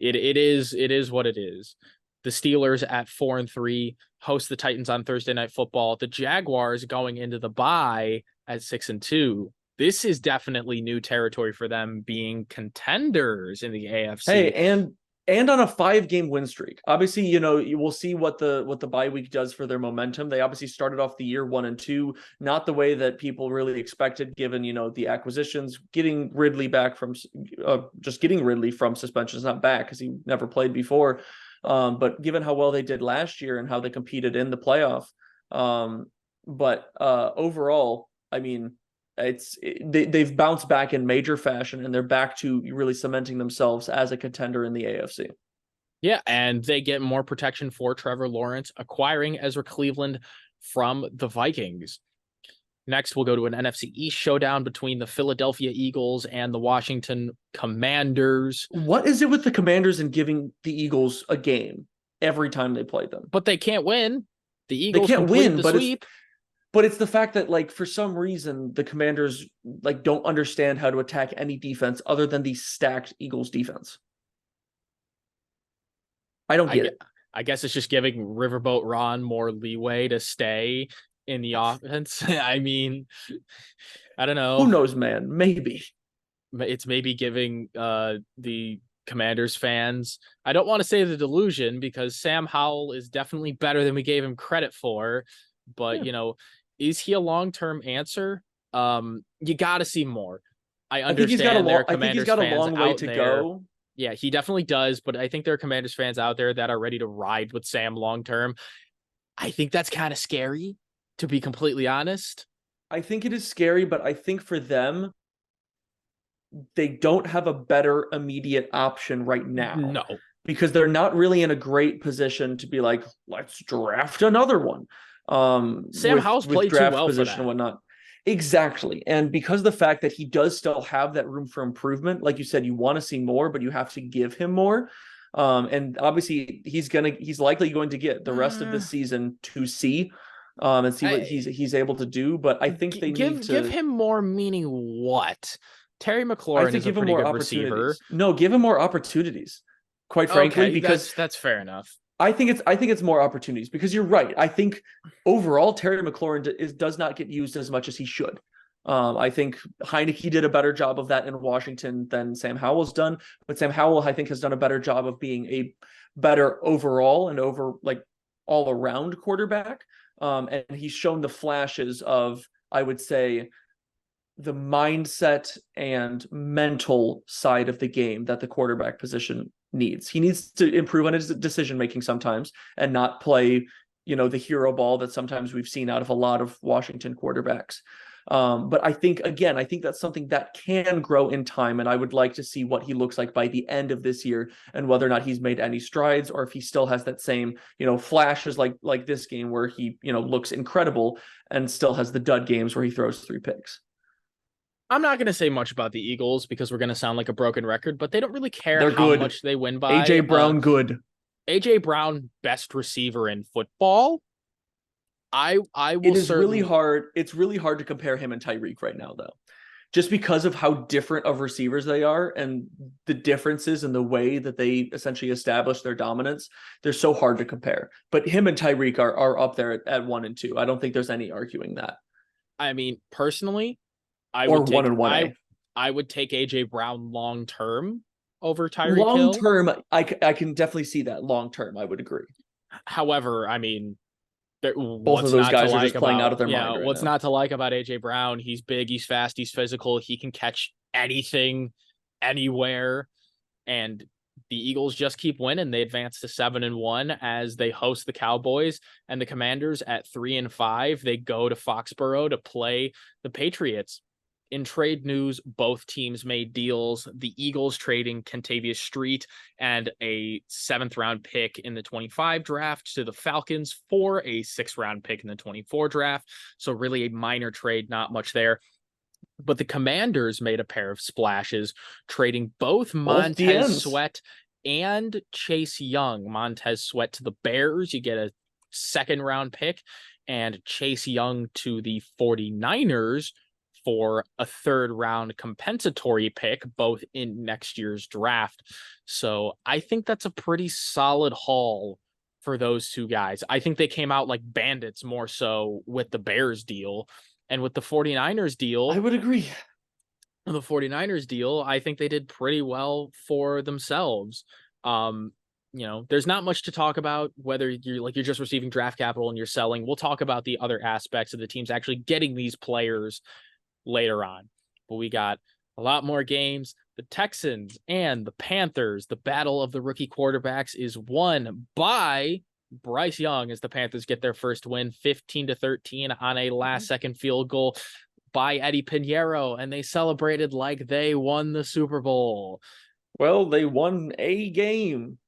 it is what it is. The Steelers at 4-3 host the Titans on Thursday Night Football. The Jaguars going into the bye at 6-2. This is definitely new territory for them, being contenders in the AFC. Hey, and and on a 5-game win streak. Obviously, you will see what the bye week does for their momentum. They obviously started off the year 1-2, not the way that people really expected, given the acquisitions, getting Ridley back from just getting Ridley from suspension is not back because he never played before. But given how well they did last year and how they competed in the playoff, but overall, I mean, they've bounced back in major fashion, and they're back to really cementing themselves as a contender in the AFC. Yeah, and they get more protection for Trevor Lawrence, acquiring Ezra Cleveland from the Vikings. Next, we'll go to an NFC East showdown between the Philadelphia Eagles and the Washington Commanders. What is it with the Commanders and giving the Eagles a game every time they play them? But they can't win. The Eagles they can't win, the but sweep. But it's the fact that, like, for some reason, the Commanders don't understand how to attack any defense other than the stacked Eagles defense. I don't get it. I guess it's just giving Riverboat Ron more leeway to stay in the offense. I mean, I don't know. Who knows, man? Maybe. It's maybe giving the Commanders fans, I don't want to say the delusion, because Sam Howell is definitely better than we gave him credit for. But, is he a long-term answer? You got to see more. I understand there are Commanders fans a long way to go. Yeah, he definitely does, but I think there are Commanders fans out there that are ready to ride with Sam long-term. I think that's kind of scary, to be completely honest. I think it is scary, but I think for them, they don't have a better immediate option right now. No. Because they're not really in a great position to be like, let's draft another one. Sam Howell's played draft too well position for that. And whatnot. Exactly. And because of the fact that he does still have that room for improvement, like you said, you want to see more, but you have to give him more. And obviously he's likely going to get the rest of this season to see and see what he's able to do. But I think they need to give him more, meaning what? Terry McLaurin is a pretty good receiver. No, give him more opportunities. Quite frankly, because that's fair enough. I think it's more opportunities, because you're right. I think overall Terry McLaurin does not get used as much as he should. I think Heineke did a better job of that in Washington than Sam Howell's done, but Sam Howell, I think, has done a better job of being a better overall and all around quarterback. And he's shown the flashes of, I would say, the mindset and mental side of the game that the quarterback position needs. He needs to improve on his decision making sometimes and not play, the hero ball that sometimes we've seen out of a lot of Washington quarterbacks. But I think that's something that can grow in time, and I would like to see what he looks like by the end of this year, and whether or not he's made any strides, or if he still has that same, flashes like this game where he, looks incredible and still has the dud games where he throws 3 picks. I'm not going to say much about the Eagles because we're going to sound like a broken record, but they don't really care how much they win by. AJ Brown, good. AJ Brown, best receiver in football. I will. It is really hard. It's really hard to compare him and Tyreek right now, though, just because of how different of receivers they are and the differences in the way that they essentially establish their dominance. They're so hard to compare. But him and Tyreek are up there at 1 and 2. I don't think there's any arguing that. I mean, personally, I would take AJ Brown long term over Tyreek Hill. Long term, I can definitely see that. Long term, I would agree. However, I mean, both of those guys are just playing out of their mind. Yeah, what's not to like about AJ Brown? He's big, he's fast, he's physical. He can catch anything, anywhere, and the Eagles just keep winning. They advance to 7-1 as they host the Cowboys, and the Commanders at 3-5. They go to Foxborough to play the Patriots. In trade news, both teams made deals. The Eagles trading Kentavious Street and a 7th-round pick in the 25 draft to the Falcons for a 6th-round pick in the 24 draft. So really a minor trade, not much there. But the Commanders made a pair of splashes, trading both Montez Sweat and Chase Young. Montez Sweat to the Bears. You get a 2nd-round pick, and Chase Young to the 49ers for a 3rd-round compensatory pick, both in next year's draft. So I think that's a pretty solid haul for those two guys. I think they came out like bandits more so with the Bears deal. And with the 49ers deal, I would agree. The 49ers deal, I think they did pretty well for themselves. There's not much to talk about, whether you're just receiving draft capital and you're selling. We'll talk about the other aspects of the teams actually getting these players later on. But we got a lot more games. The Texans and the Panthers, the battle of the rookie quarterbacks is won by Bryce Young as the Panthers get their first win, 15-13 on a last-second field goal by Eddie Pinheiro, and they celebrated like they won the Super Bowl. Well, they won a game.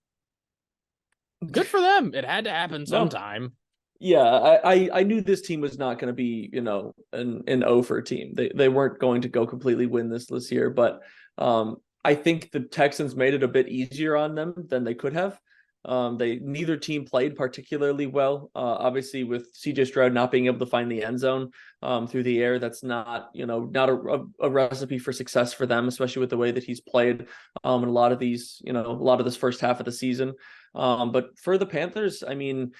Good for them. It had to happen sometime. Yeah, I knew this team was not going to be, an over team. They weren't going to go completely winless year, but I think the Texans made it a bit easier on them than they could have. Neither team played particularly well. Obviously, with CJ Stroud not being able to find the end zone through the air, that's not a recipe for success for them, especially with the way that he's played in a lot of these, a lot of this first half of the season. But for the Panthers, I mean,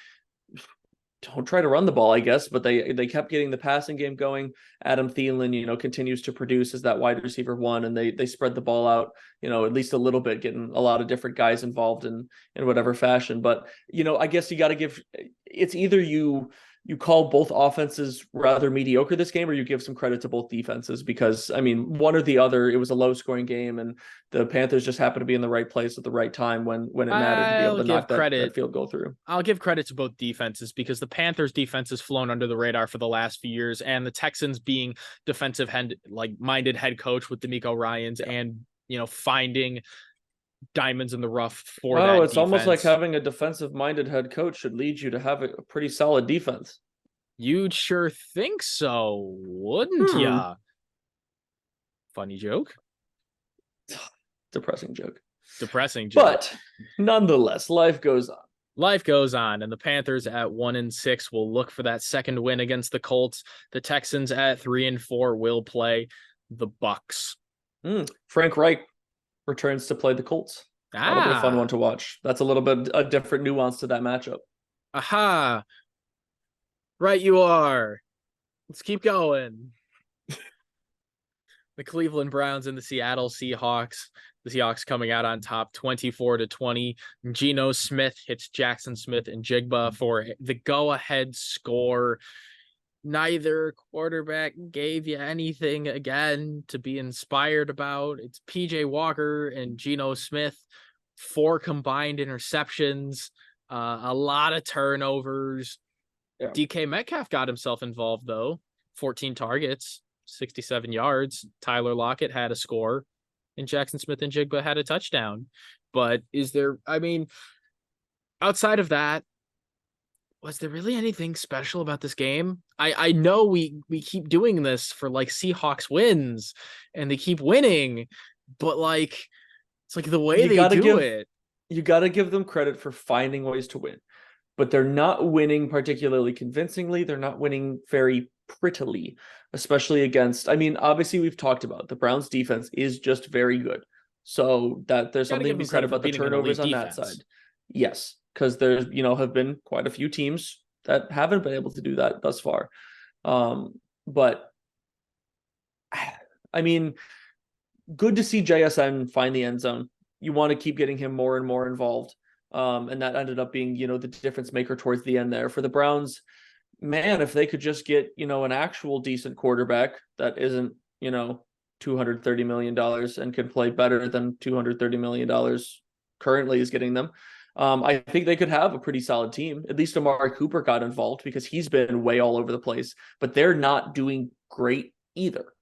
don't try to run the ball, I guess, but they kept getting the passing game going. Adam Thielen, continues to produce as that wide receiver one, and they spread the ball out, at least a little bit, getting a lot of different guys involved in whatever fashion. But, I guess you got to it's either you call both offenses rather mediocre this game, or you give some credit to both defenses, because, I mean, one or the other, it was a low scoring game, and the Panthers just happened to be in the right place at the right time when it mattered to be able to knock that field goal through. I'll give credit to both defenses, because the Panthers defense has flown under the radar for the last few years, and the Texans being defensive minded head coach with DeMeco Ryans and, finding diamonds in the rough for that it's defense. Almost like having a defensive minded head coach should lead you to have a pretty solid defense. You'd sure think so, wouldn't ya? Funny joke. Depressing joke. But nonetheless, life goes on. Life goes on, and the Panthers at 1-6 will look for that second win against the Colts. The Texans at 3-4 will play the Bucs. Frank Reich returns to play the Colts. That'll be a fun one to watch. That's a little bit a different nuance to that matchup. Aha! Right, you are. Let's keep going. The Cleveland Browns and the Seattle Seahawks. The Seahawks coming out on top 24-20. Geno Smith hits Jackson Smith and Jigba for the go-ahead score. Neither quarterback gave you anything again to be inspired about. It's PJ Walker and Geno Smith, 4 combined interceptions, a lot of turnovers. Yeah. DK Metcalf got himself involved, though. 14 targets, 67 yards. Tyler Lockett had a score, and Jackson Smith and Jigba had a touchdown. But outside of that, was there really anything special about this game? I know we keep doing this for Seahawks wins, and they keep winning, but it's the way they do it. You got to give them credit for finding ways to win, but they're not winning particularly convincingly. They're not winning very prettily, especially against, obviously we've talked about the Browns defense is just very good. So that there's something to be said about the turnovers on that side. Yes. Because there's, have been quite a few teams that haven't been able to do that thus far. But good to see JSN find the end zone. You want to keep getting him more and more involved. And that ended up being, the difference maker towards the end there. For the Browns, man, if they could just get, an actual decent quarterback that isn't, $230 million and can play better than $230 million currently is getting them. I think they could have a pretty solid team. At least Amari Cooper got involved because he's been way all over the place, but they're not doing great either.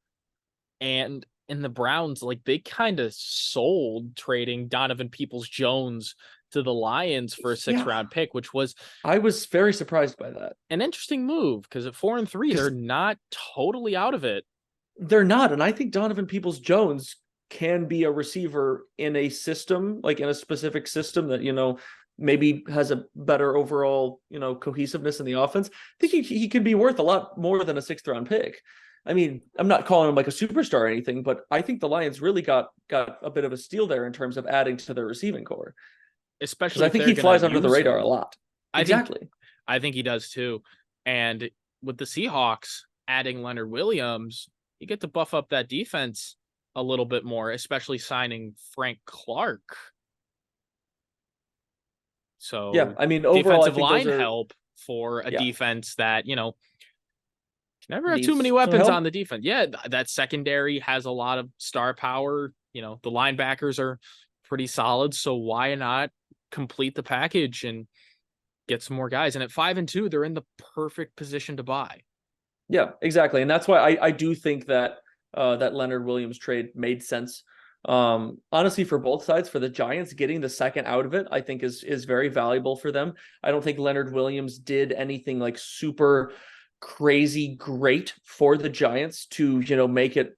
And in the Browns, they kind of sold trading Donovan Peoples-Jones to the Lions for a 6th-round pick, which was... I was very surprised by that. An interesting move, because at 4-3, they're not totally out of it. They're not, and I think Donovan Peoples-Jones can be a receiver in a system, in a specific system that, maybe has a better overall, cohesiveness in the offense. I think he could be worth a lot more than a 6th-round pick. I'm not calling him a superstar or anything, but I think the Lions really got a bit of a steal there in terms of adding to their receiving core. Especially I think he flies under the radar a lot. Exactly. I think he does too. And with the Seahawks adding Leonard Williams, you get to buff up that defense a little bit more, especially signing Frank Clark. Yeah, So I mean, overall, I defensive think those line are help for a yeah defense that, never have too many needs some weapons on help. the defense. Yeah, that secondary has a lot of star power. The linebackers are pretty solid. So why not complete the package and get some more guys? And at 5-2, they're in the perfect position to buy. Yeah, exactly, and that's why I do think that that Leonard Williams trade made sense. Honestly, for both sides, for the Giants, getting the second out of it, I think is very valuable for them. I don't think Leonard Williams did anything like super crazy great for the Giants to make it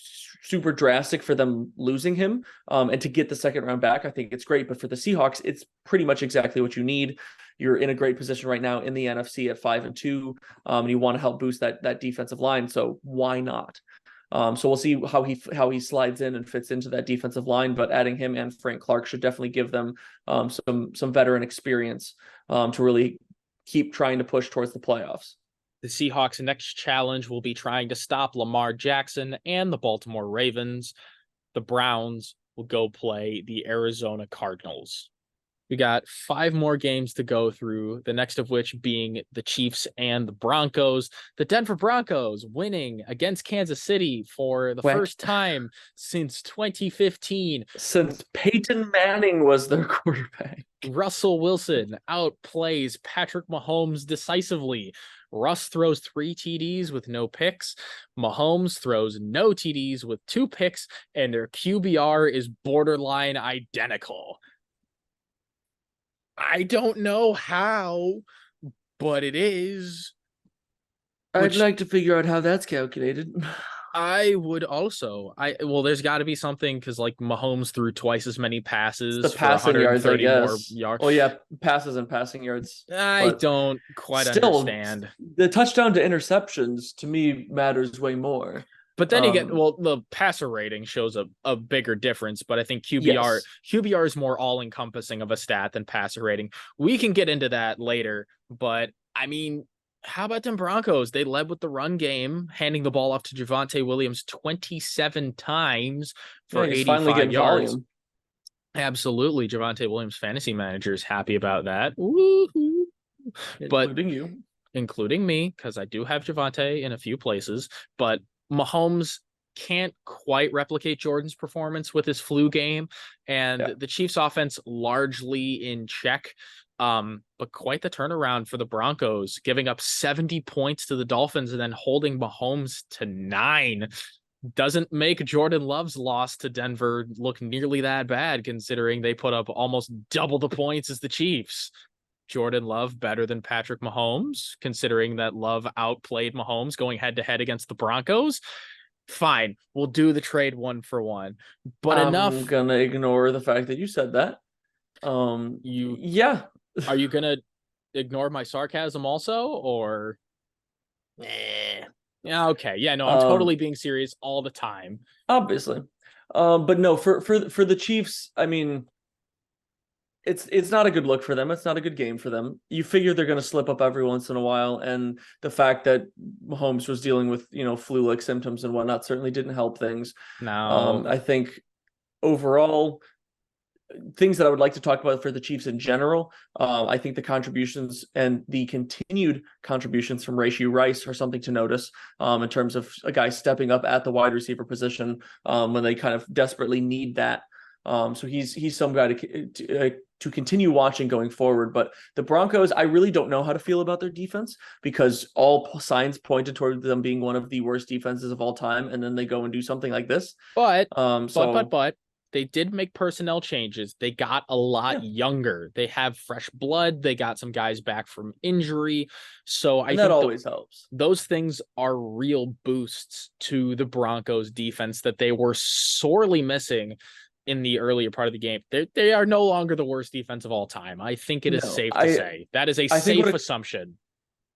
super drastic for them losing him. And to get the second round back, I think it's great. But for the Seahawks, it's pretty much exactly what you need. You're in a great position right now in the NFC at 5-2, and you want to help boost that defensive line. So why not? So we'll see how he slides in and fits into that defensive line. But adding him and Frank Clark should definitely give them some veteran experience to really keep trying to push towards the playoffs. The Seahawks' next challenge will be trying to stop Lamar Jackson and the Baltimore Ravens. The Browns will go play the Arizona Cardinals. We got 5 more games to go through, the next of which being the Chiefs and the Broncos. The Denver Broncos winning against Kansas City for the first time since 2015. Since Peyton Manning was their quarterback. Russell Wilson outplays Patrick Mahomes decisively. Russ throws 3 TDs with no picks. Mahomes throws no TDs with 2 picks, and their QBR is borderline identical. I don't know how, but it is. I'd like to figure out how that's calculated. I would also. There's got to be something because Mahomes threw twice as many passes the for passing yards, I 130 more guess. yards. Oh yeah, passes and passing yards. I don't quite understand. The touchdown to interceptions to me matters way more. But then again, the passer rating shows a bigger difference. But I think QBR is more all encompassing of a stat than passer rating. We can get into that later. But I mean, how about them Broncos? They led with the run game, handing the ball off to Javonte Williams 27 times for 85 yards. Volume. Absolutely, Javonte Williams fantasy manager is happy about that. Woo-hoo. Including me, because I do have Javonte in a few places, but Mahomes can't quite replicate Jordan's performance with his flu game, and the Chiefs offense largely in check. But quite the turnaround for the Broncos, giving up 70 points to the Dolphins and then holding Mahomes to 9. Doesn't make Jordan Love's loss to Denver look nearly that bad, considering they put up almost double the points as the Chiefs. Jordan Love better than Patrick Mahomes, considering that Love outplayed Mahomes going head-to-head against the Broncos. Fine, we'll do the trade 1-for-1. But I'm gonna ignore the fact that you said that. Are you gonna ignore my sarcasm also, or? Yeah, okay. Yeah, no, I'm totally being serious all the time. Obviously. But no, for the Chiefs, I mean, it's not a good look for them. It's not a good game for them. You figure they're going to slip up every once in a while, and the fact that Mahomes was dealing with flu-like symptoms and whatnot certainly didn't help things. No, I think overall, things that I would like to talk about for the Chiefs in general, I think the contributions and the continued contributions from Rashee Rice are something to notice in terms of a guy stepping up at the wide receiver position when they kind of desperately need that. So he's some guy to continue watching going forward. But the Broncos, I really don't know how to feel about their defense, because all signs pointed toward them being one of the worst defenses of all time, and then they go and do something like this. But they did make personnel changes. They got a lot younger. They have fresh blood. They got some guys back from injury. So I think that always helps. Those things are real boosts to the Broncos defense that they were sorely missing in the earlier part of the game. They are no longer the worst defense of all time. I think it is safe to say. That is a safe assumption.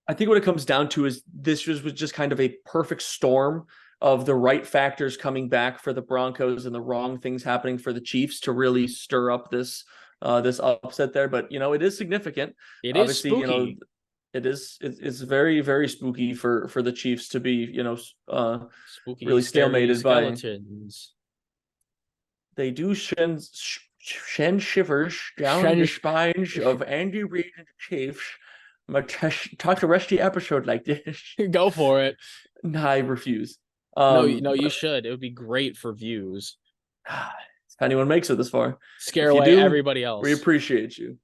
I think what it comes down to is this was just kind of a perfect storm of the right factors coming back for the Broncos and the wrong things happening for the Chiefs to really stir up this upset there. But it is significant. It is spooky. It's very, very spooky for the Chiefs to be spooky, really stalemated skeletons. They do send shivers down the Shen- spines of Andy Reid and the Chiefs. I'm gonna talk the rest of the episode like this. Go for it. Nah, I refuse. No, no, you But should. It would be great for views. if anyone makes it this far, Scare if you away do, everybody we else. appreciate you.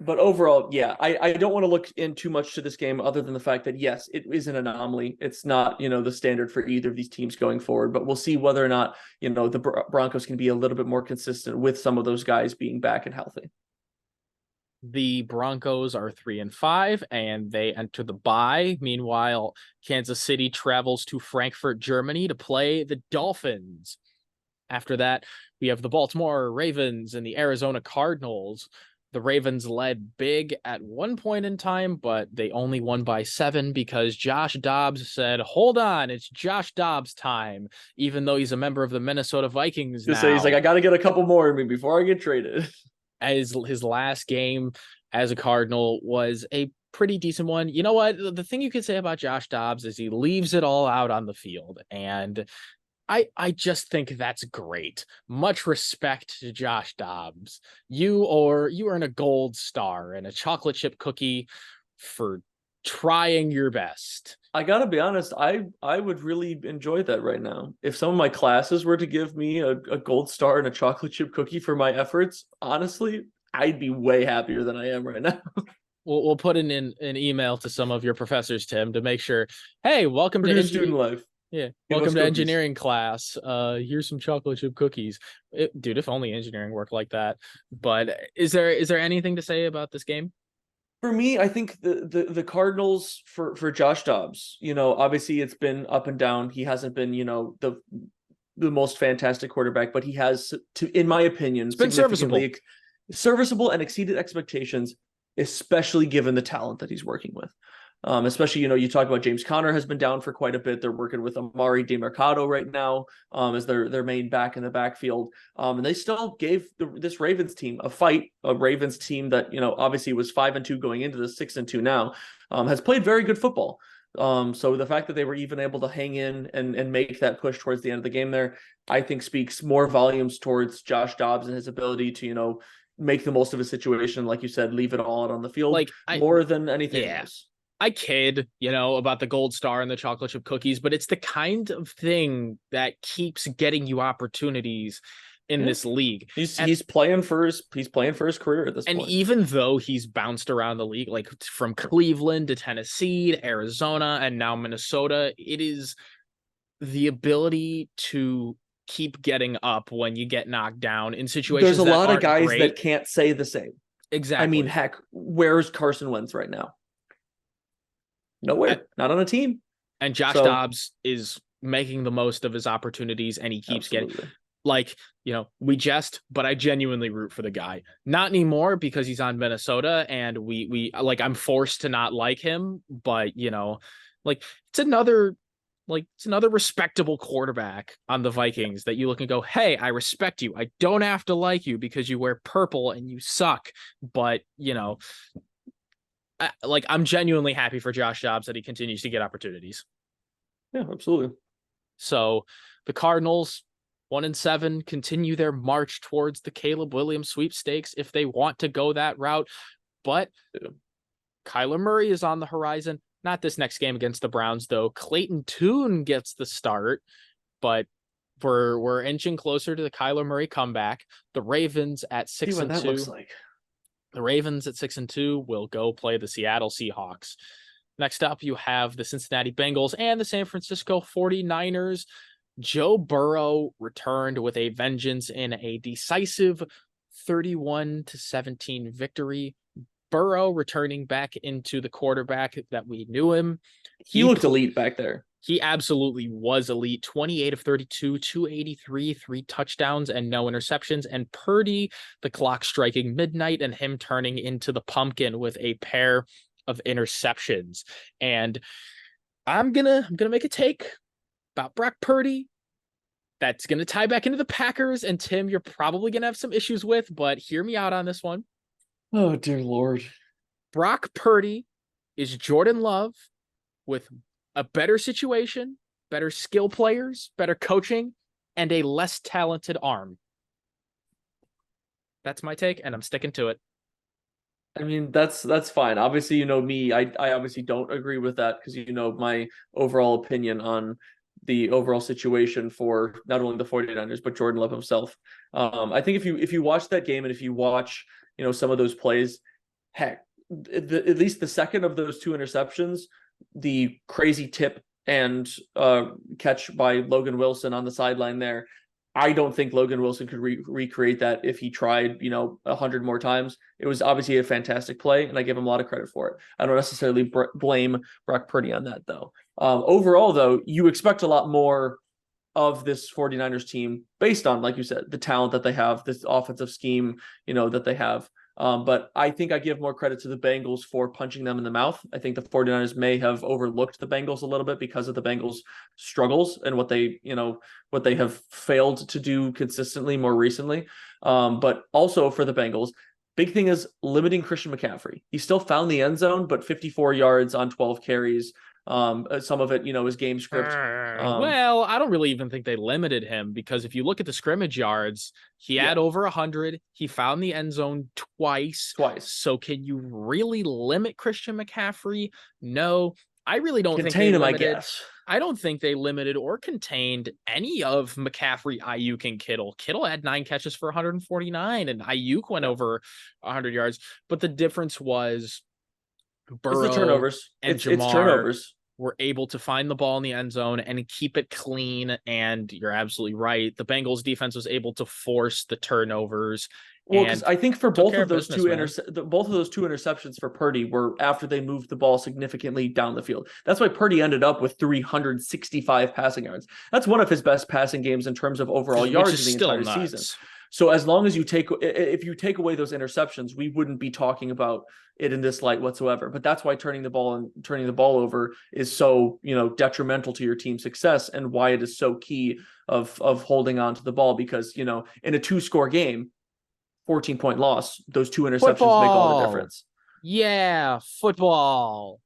But overall, yeah, I don't want to look in too much to this game other than the fact that, yes, it is an anomaly. It's not, the standard for either of these teams going forward, but we'll see whether or not, the Broncos can be a little bit more consistent with some of those guys being back and healthy. The Broncos are 3-5 and they enter the bye. Meanwhile, Kansas City travels to Frankfurt, Germany to play the Dolphins. After that, we have the Baltimore Ravens and the Arizona Cardinals. The Ravens led big at one point in time, but they only won by 7 because Josh Dobbs said, "Hold on, it's Josh Dobbs time," even though he's a member of the Minnesota Vikings Just now. say he's like, I got to get a couple more in me before I get traded. As his last game as a Cardinal was a pretty decent one. You know what? The thing you could say about Josh Dobbs is he leaves it all out on the field, and I just think that's great. Much respect to Josh Dobbs. You earn a gold star and a chocolate chip cookie for trying your best. I gotta be honest, I would really enjoy that right now. If some of my classes were to give me a gold star and a chocolate chip cookie for my efforts, honestly, I'd be way happier than I am right now. We'll put in an email to some of your professors, Tim, to make sure. Hey, welcome to student life. Yeah, Give welcome us to cookies. engineering class. Here's some chocolate chip cookies. Dude, if only engineering worked like that. But is there anything to say about this game? For me, I think the Cardinals for Josh Dobbs, obviously it's been up and down. He hasn't been, the most fantastic quarterback, but he has, in my opinion, It's been significantly serviceable and exceeded expectations, especially given the talent that he's working with. Especially, you talk about James Conner has been down for quite a bit. They're working with Amari DeMercado right now as their main back in the backfield. And they still gave this Ravens team a fight, a Ravens team that, obviously was 5-2 going into the 6-2 now, has played very good football. So the fact that they were even able to hang in and make that push towards the end of the game there, I think speaks more volumes towards Josh Dobbs and his ability to, make the most of a situation. Like you said, leave it all out on the field more than anything else. I kid, about the gold star and the chocolate chip cookies, but it's the kind of thing that keeps getting you opportunities in this league. He's playing for his career at this point. And even though he's bounced around the league, like from Cleveland to Tennessee to Arizona and now Minnesota, it is the ability to keep getting up when you get knocked down in situations. There's a lot of guys that can't say the same. Exactly. I mean, heck, where's Carson Wentz right now? Nowhere. Not on a team. And Josh Dobbs is making the most of his opportunities, and he keeps getting we jest, but I genuinely root for the guy. Not anymore because he's on Minnesota and we I'm forced to not like him, but it's another respectable quarterback on the Vikings that you look and go, hey, I respect you. I don't have to like you because you wear purple and you suck. But, I'm genuinely happy for Josh Dobbs that he continues to get opportunities. Yeah, absolutely. So the Cardinals, 1-7, continue their march towards the Caleb Williams sweepstakes if they want to go that route. But Kyler Murray is on the horizon. Not this next game against the Browns, though. Clayton Tune gets the start, but we're inching closer to the Kyler Murray comeback. The Ravens at 6-2. See what that looks like. The Ravens at 6-2 will go play the Seattle Seahawks. Next up, you have the Cincinnati Bengals and the San Francisco 49ers. Joe Burrow returned with a vengeance in a decisive 31-17 victory. Burrow returning back into the quarterback that we knew him. He looked elite back there. He absolutely was elite. 28 of 32, 283, 3 touchdowns and no interceptions. And Purdy, the clock striking midnight and him turning into the pumpkin with a pair of interceptions. And I'm gonna make a take about Brock Purdy that's gonna tie back into the Packers. And Tim, you're probably gonna have some issues with, but hear me out on this one. Oh, dear Lord. Brock Purdy is Jordan Love with a better situation, better skill players, better coaching, and a less talented arm. That's my take, and I'm sticking to it. I mean, that's fine. Obviously, you know me, I obviously don't agree with that because you know my overall opinion on the overall situation for not only the 49ers but Jordan Love himself. I think if you watch that game and if you watch, you know, some of those plays, heck, at least the second of those two interceptions, the crazy tip and catch by Logan Wilson on the sideline there. I don't think Logan Wilson could recreate that if he tried, you know, 100 more times. It was obviously a fantastic play, and I give him a lot of credit for it. I don't necessarily blame Brock Purdy on that, though. Overall, though, you expect a lot more of this 49ers team based on, like you said, the talent that they have, this offensive scheme, you know, that they have. But I think I give more credit to the Bengals for punching them in the mouth. I think the 49ers may have overlooked the Bengals a little bit because of the Bengals' struggles and what they, you know, what they have failed to do consistently more recently. But also for the Bengals, big thing is limiting Christian McCaffrey. He still found the end zone, but 54 yards on 12 carries. Some of it, you know, is game script. Well, I don't really even think they limited him because if you look at the scrimmage yards, he had over 100. He found the end zone twice. So can you really limit Christian McCaffrey? No, I really don't think they limited. I guess. I don't think they limited or contained any of McCaffrey, Ayuk, and Kittle. Kittle had 9 catches for 149, and Ayuk went over 100 yards. But the difference was Burrow it's the turnovers. And it's turnovers. Were able to find the ball in the end zone and keep it clean. And you're absolutely right. The Bengals defense was able to force the turnovers. Well, because I think for both of those two interceptions for Purdy were after they moved the ball significantly down the field. That's why Purdy ended up with 365 passing yards. That's one of his best passing games in terms of overall yards in the entire season. So as long as if you take away those interceptions, we wouldn't be talking about it in this light whatsoever. But that's why turning the ball over is so, you know, detrimental to your team's success and why it is so key of holding on to the ball, because, you know, in a 2-score game, 14-point loss, those 2 interceptions make all the difference. Yeah, football.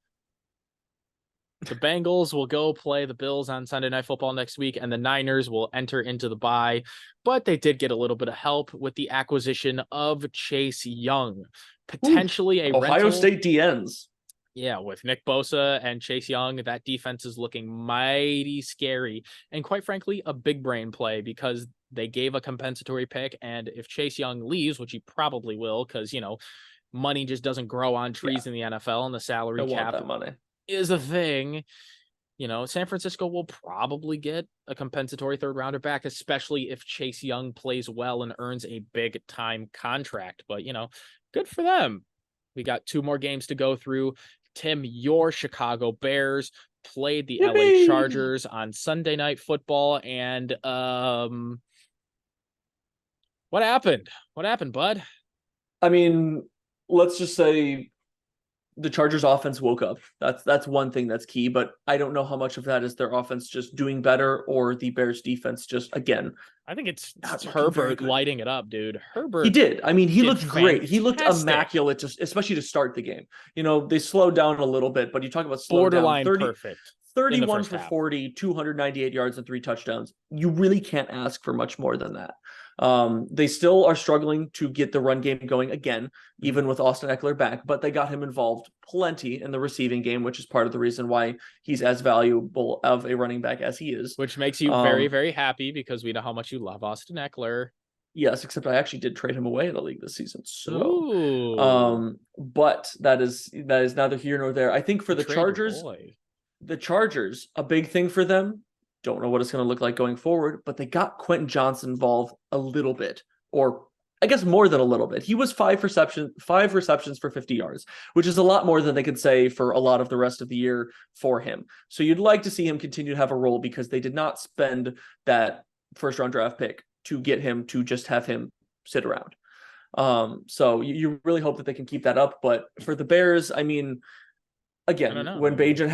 The Bengals will go play the Bills on Sunday Night Football next week, and the Niners will enter into the bye. But they did get a little bit of help with the acquisition of Chase Young, potentially a Ohio State DNs. Yeah, with Nick Bosa and Chase Young, that defense is looking mighty scary. And quite frankly, a big brain play because they gave a compensatory pick. And if Chase Young leaves, which he probably will, because, you know, money just doesn't grow on trees in the NFL, and the salary cap is a thing. You know, San Francisco will probably get a compensatory 3rd rounder back, especially if Chase Young plays well and earns a big time contract. But, you know, good for them. We got 2 more games to go through. Tim, your Chicago Bears played the LA Chargers on Sunday Night Football. And what happened? What happened, bud? I mean, let's just say the Chargers offense woke up. That's one thing that's key, but I don't know how much of that is their offense just doing better or the Bears defense just, again, I think it's Herbert lighting it up, dude. Herbert. He did. I mean, he looked great. He looked immaculate, especially to start the game. You know, they slowed down a little bit, but you talk about borderline perfect. 31 for 40, 298 yards and 3 touchdowns. You really can't ask for much more than that. They still are struggling to get the run game going again, even with Austin Eckler back, but they got him involved plenty in the receiving game, which is part of the reason why he's as valuable of a running back as he is. Which makes you very, very happy because we know how much you love Austin Eckler. Yes, except I actually did trade him away in the league this season. So, but that is neither here nor there. I think for the Chargers, a big thing for them. Don't know what it's going to look like going forward, but they got Quentin Johnson involved a little bit, or I guess more than a little bit. He was 5 receptions for 50 yards, which is a lot more than they could say for a lot of the rest of the year for him. So you'd like to see him continue to have a role because they did not spend that 1st-round draft pick to get him to just have him sit around. So you really hope that they can keep that up. But for the Bears, I mean, again, when Bagent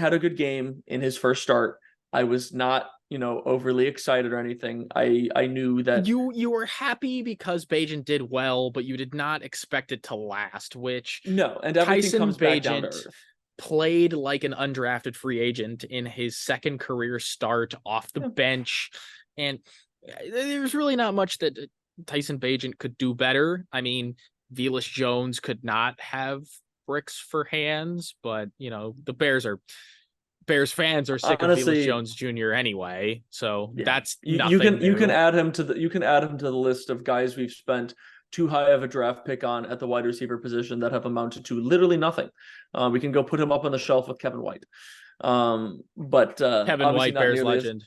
had a good game in his first start, I was not, you know, overly excited or anything. I knew that you were happy because Bagent did well, but you did not expect it to last. Which no, and everything comes back down to earth. Played like an undrafted free agent in his 2nd career start off the bench, and there's really not much that Tyson Bagent could do better. I mean, Velus Jones could not have bricks for hands, but the Bears fans are sick of Velus Honestly, Jones Jr. anyway, so yeah, that's you nothing can new. add him to the list of guys we've spent too high of a draft pick on at the wide receiver position that have amounted to literally nothing. We can go put him up on the shelf with Kevin White, but Kevin obviously White, Bears legend.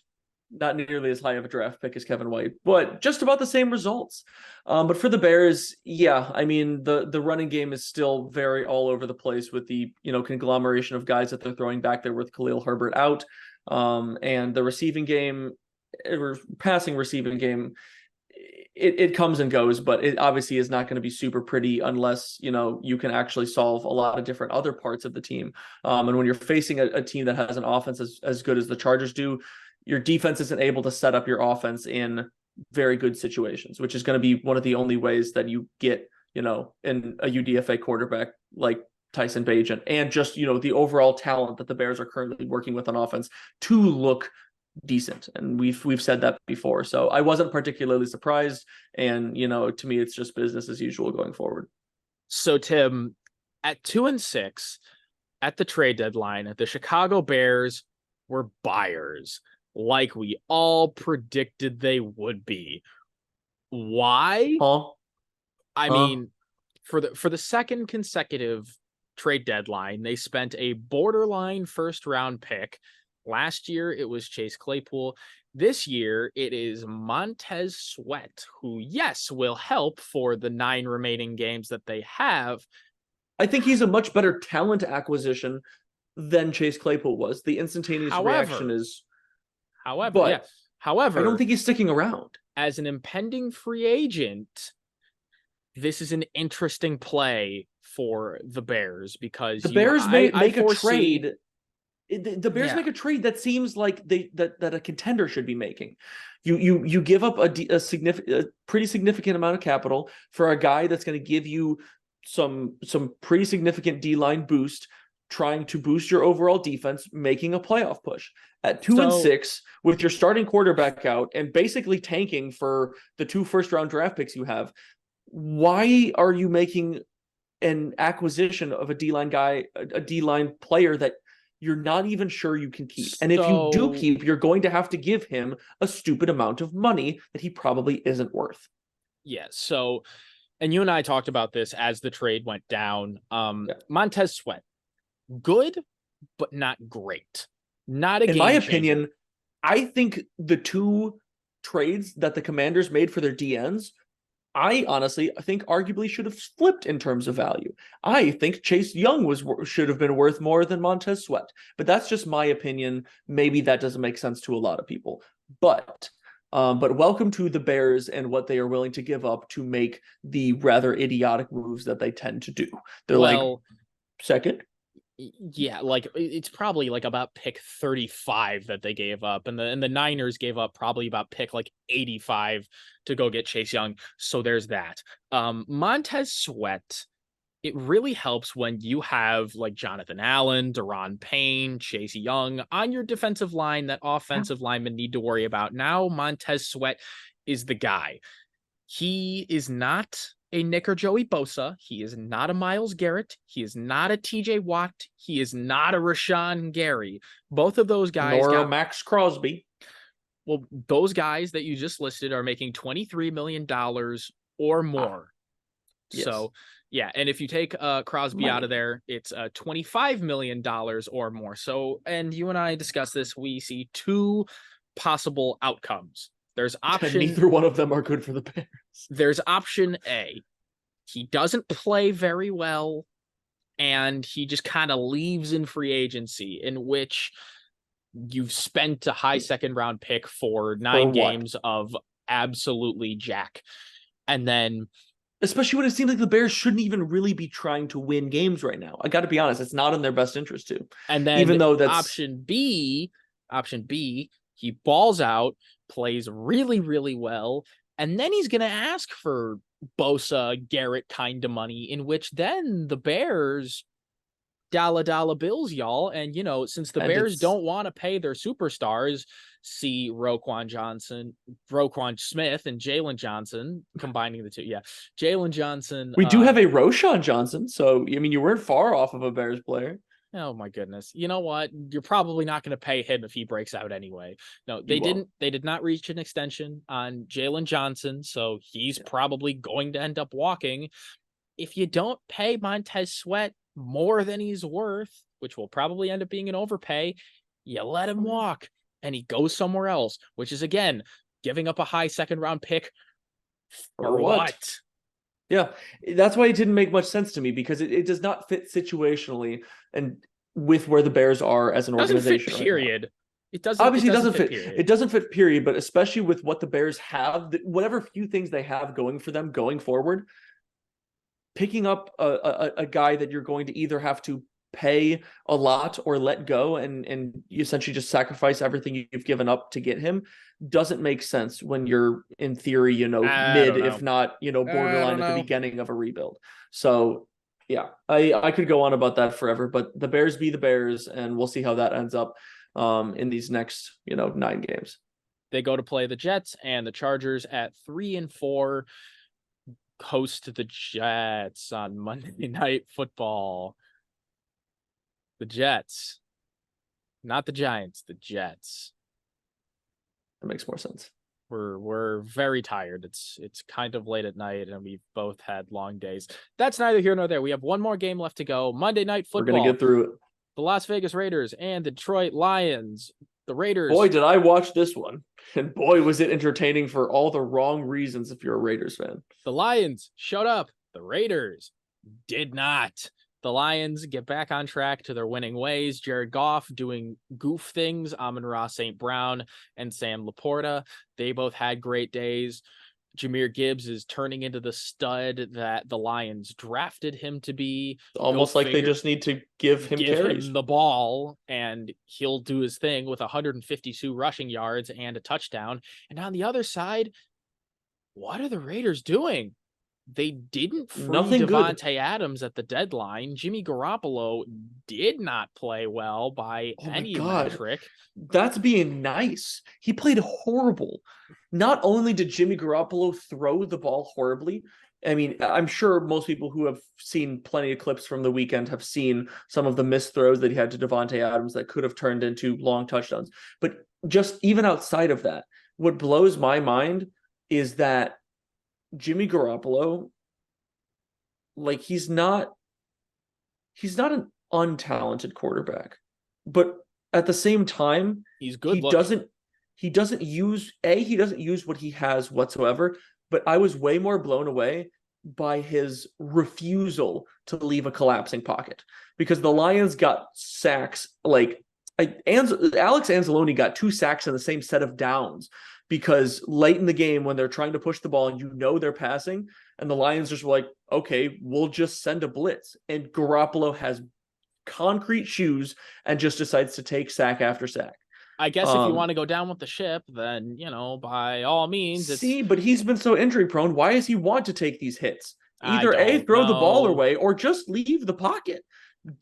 not nearly as high of a draft pick as Kevin White, but just about the same results. But for the Bears, yeah, I mean the running game is still very all over the place with the conglomeration of guys that they're throwing back there with Khalil Herbert out, and the receiving game, or passing receiving game. It comes and goes, but it obviously is not going to be super pretty unless you can actually solve a lot of different other parts of the team. And when you're facing a team that has an offense as good as the Chargers do, your defense isn't able to set up your offense in very good situations, which is going to be one of the only ways that you get in a UDFA quarterback like Tyson Bagent, and just the overall talent that the Bears are currently working with on offense to look decent. And we've said that before, so I wasn't particularly surprised, and to me it's just business as usual going forward. So Tim, at 2-6 at the trade deadline, the Chicago Bears were buyers, like we all predicted they would be. Why? Huh? I mean, for the second consecutive trade deadline, they spent a borderline first round pick. Last year, it was Chase Claypool. This year, it is Montez Sweat, who, yes, will help for the 9 remaining games that they have. I think he's a much better talent acquisition than Chase Claypool was. The instantaneous reaction is... However, yeah. However, I don't think he's sticking around. As an impending free agent, this is an interesting play for the Bears, because the Bears make a trade. The Bears Yeah. make a trade that seems like that a contender should be making. You give up a pretty significant amount of capital for a guy that's going to give you some pretty significant D-line boost, trying to boost your overall defense, making a playoff push. At 2-6, with your starting quarterback out and basically tanking for the 2 first-round draft picks you have, why are you making an acquisition of a D-line guy, a D-line player that you're not even sure you can keep? And if you do keep, you're going to have to give him a stupid amount of money that he probably isn't worth. Yeah, so, and you and I talked about this as the trade went down. Montez Sweat, good, but not great. Not a game changer. In my opinion, I think the 2 trades that the Commanders made for their DNs, I honestly think arguably should have flipped in terms of value. I think Chase Young should have been worth more than Montez Sweat, but that's just my opinion. Maybe that doesn't make sense to a lot of people, but welcome to the Bears and what they are willing to give up to make the rather idiotic moves that they tend to do. They're like, second. Yeah, like it's probably like about pick 35 that they gave up, and the Niners gave up probably about pick like 85 to go get Chase Young. So there's that. Montez Sweat, it really helps when you have like Jonathan Allen, Daron Payne, Chase Young on your defensive line that offensive linemen need to worry about. Now Montez Sweat is the guy. He is not a Nick or Joey Bosa. He is not a Myles Garrett. He is not a TJ Watt. He is not a Rashawn Gary. Both of those guys nor a Max Crosby. Well, those guys that you just listed are making $23 million or more. Yes. So, yeah. And if you take Crosby out of there, it's $25 million or more. So, and you and I discussed this, we see 2 possible outcomes. There's option... Neither one of them are good for the Bears. There's option A. He doesn't play very well, and he just kind of leaves in free agency, in which you've spent a high second round pick for 9 games of absolutely jack. And then... especially when it seems like the Bears shouldn't even really be trying to win games right now. I got to be honest, it's not in their best interest to. And then even though that's option B, he balls out, plays really, really well, and then he's going to ask for Bosa, Garrett kind of money, in which then the Bears dollar bills, y'all. And, since the And Bears it's don't want to pay their superstars, see Roquan Smith and Jalen Johnson, combining the two. Yeah. Jalen Johnson. we do have a Roshan Johnson, so I mean you weren't far off of a Bears player. Oh my goodness. You know what? You're probably not going to pay him if he breaks out anyway. No, they You won't. didn't. They did not reach an extension on Jalen Johnson, so he's probably going to end up walking. If you don't pay Montez Sweat more than he's worth, which will probably end up being an overpay, you let him walk and he goes somewhere else, which is, again, giving up a high second round pick for what? Yeah, that's why it didn't make much sense to me, because it does not fit situationally and with where the Bears are as an organization. Doesn't fit, period. Right, it doesn't. Obviously, it doesn't fit. Period. It doesn't fit. Period. But especially with what the Bears have, whatever few things they have going for them going forward, picking up a guy that you're going to either have to pay a lot or let go, and you essentially just sacrifice everything you've given up to get him, doesn't make sense when you're in theory, mid, if not, borderline at the beginning of a rebuild. So yeah, I could go on about that forever, but the Bears be the Bears, and we'll see how that ends up in these next 9 games. They go to play the Jets and the Chargers at 3-4. Host the Jets on Monday Night Football. The Jets, not the Giants, the Jets. That makes more sense. We're very tired. It's kind of late at night, and we've both had long days. That's neither here nor there. We have one more game left to go. Monday Night Football. We're gonna get through it. The Las Vegas Raiders and the Detroit Lions. The Raiders. Boy, did I watch this one. And boy, was it entertaining for all the wrong reasons if you're a Raiders fan. The Lions showed up. The Raiders did not. The Lions get back on track to their winning ways. Jared Goff doing goof things. Amon-Ra St. Brown and Sam Laporta. They both had great days. Jahmyr Gibbs is turning into the stud that the Lions drafted him to be. Almost like they just need to give him carries. Him the ball, and he'll do his thing with 152 rushing yards and a touchdown. And on the other side, what are the Raiders doing? They didn't free Davante Adams at the deadline. Jimmy Garoppolo did not play well by any metric. That's being nice. He played horrible. Not only did Jimmy Garoppolo throw the ball horribly, I mean, I'm sure most people who have seen plenty of clips from the weekend have seen some of the missed throws that he had to Davante Adams that could have turned into long touchdowns. But just even outside of that, what blows my mind is that Jimmy Garoppolo, like, he's not an untalented quarterback, but at the same time, he's good. He doesn't use what he has whatsoever. But I was way more blown away by his refusal to leave a collapsing pocket, because the Lions got sacks. Alex Anzalone got 2 sacks in the same set of downs, because late in the game when they're trying to push the ball and they're passing, and the Lions just were like, okay, we'll just send a blitz. And Garoppolo has concrete shoes and just decides to take sack after sack. I guess if you want to go down with the ship, then, by all means. But he's been so injury prone. Why does he want to take these hits? Either A, throw the ball away, or just leave the pocket.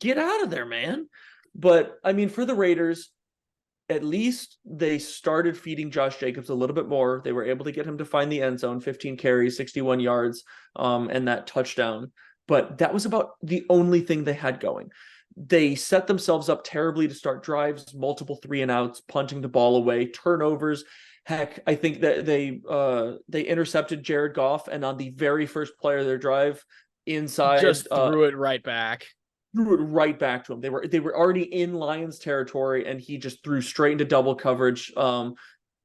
Get out of there, man. But, I mean, for the Raiders, at least they started feeding Josh Jacobs a little bit more. They were able to get him to find the end zone, 15 carries, 61 yards, and that touchdown. But that was about the only thing they had going. They set themselves up terribly to start drives, multiple 3-and-outs, punting the ball away, turnovers. Heck, I think that they intercepted Jared Goff, and on the very first play of their drive, inside just threw it right back. Threw it right back to him. They were already in Lions territory, and he just threw straight into double coverage,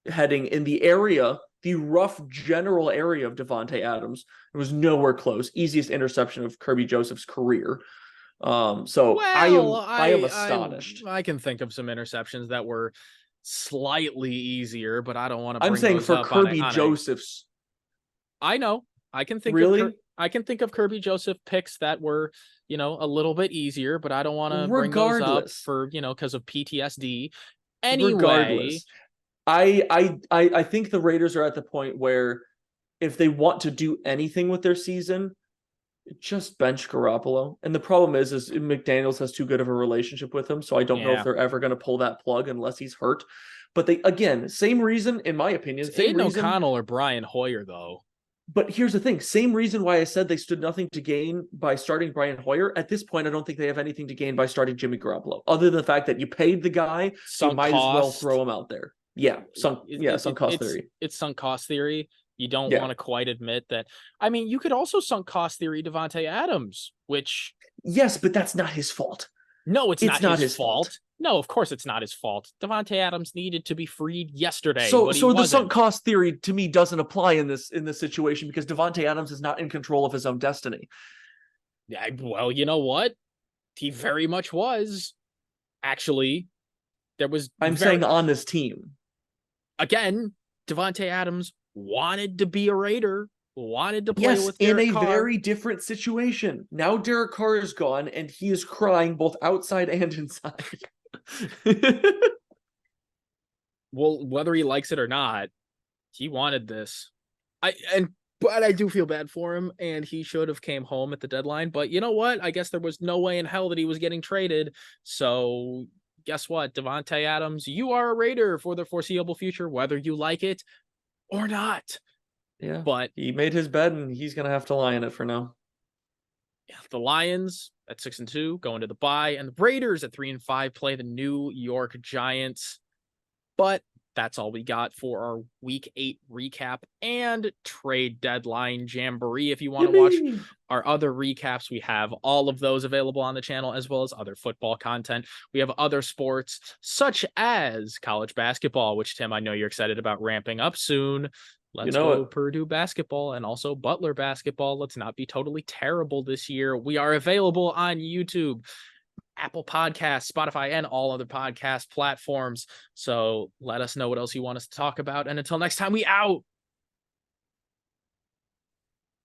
heading in the rough general area of Davante Adams. It was nowhere close. Easiest interception of Kirby Joseph's career. I am astonished. I can think of some interceptions that were slightly easier, but I don't want to. I'm saying for Kirby Joseph's. I know. I can think I can think of Kirby Joseph picks that were, a little bit easier, but I don't want to bring those up for, because of PTSD. Anyway, regardless, I think the Raiders are at the point where if they want to do anything with their season, Just bench Garoppolo. And the problem is McDaniels has too good of a relationship with him, so I don't know if Yeah. they're ever going to pull that plug unless he's hurt. But they, again, same reason, in my opinion, It's same Aiden reason. O'Connell or Brian Hoyer, though. But here's the thing, same reason why I said they stood nothing to gain by starting Brian Hoyer. At this point, I don't think they have anything to gain by starting Jimmy Garoppolo, other than the fact that you paid the guy, you Sunk might as well cost. throw him out there. Yeah, sunk cost theory. It's sunk cost theory. You don't Yeah. want to quite admit that. I mean, you could also sunk cost theory Devontae Adams, which Yes, but that's not his fault. no, it's It's not not his his fault. No, of course it's not his fault. Devontae Adams needed to be freed yesterday, So but he the sunk wasn't. cost theory to me doesn't apply in this situation because Devontae Adams is not in control of his own destiny. Yeah, well, you know what? He very much was. Actually, there was I'm saying on this team. again, Devontae Adams wanted to be a Raider, wanted to play Yes, with in Derek a Carr. very different situation. Now Derek Carr is gone and he is crying both outside and inside. Well, whether he likes it or not, he wanted this. But I do feel bad for him, and he should have came home at the deadline. But you know what? I guess there was no way in hell that he was getting traded. So guess what? Devontae Adams, you are a Raider for the foreseeable future, whether you like it or not. Yeah, But he made his bed and he's gonna have to lie in it for now. the Lions at 6-2 going to the bye, and the Raiders at 3-5 play the New York Giants. But that's all we got for our week 8 recap and trade deadline jamboree. If you want to watch our other recaps, we have all of those available on the channel, as well as other football content. We have other sports such as college basketball, which Tim, I know you're excited about ramping up soon. Let's go Purdue basketball and also Butler basketball. Let's not be totally terrible this year. We are available on YouTube, Apple Podcasts, Spotify, and all other podcast platforms. So let us know what else you want us to talk about. And until next time, we out.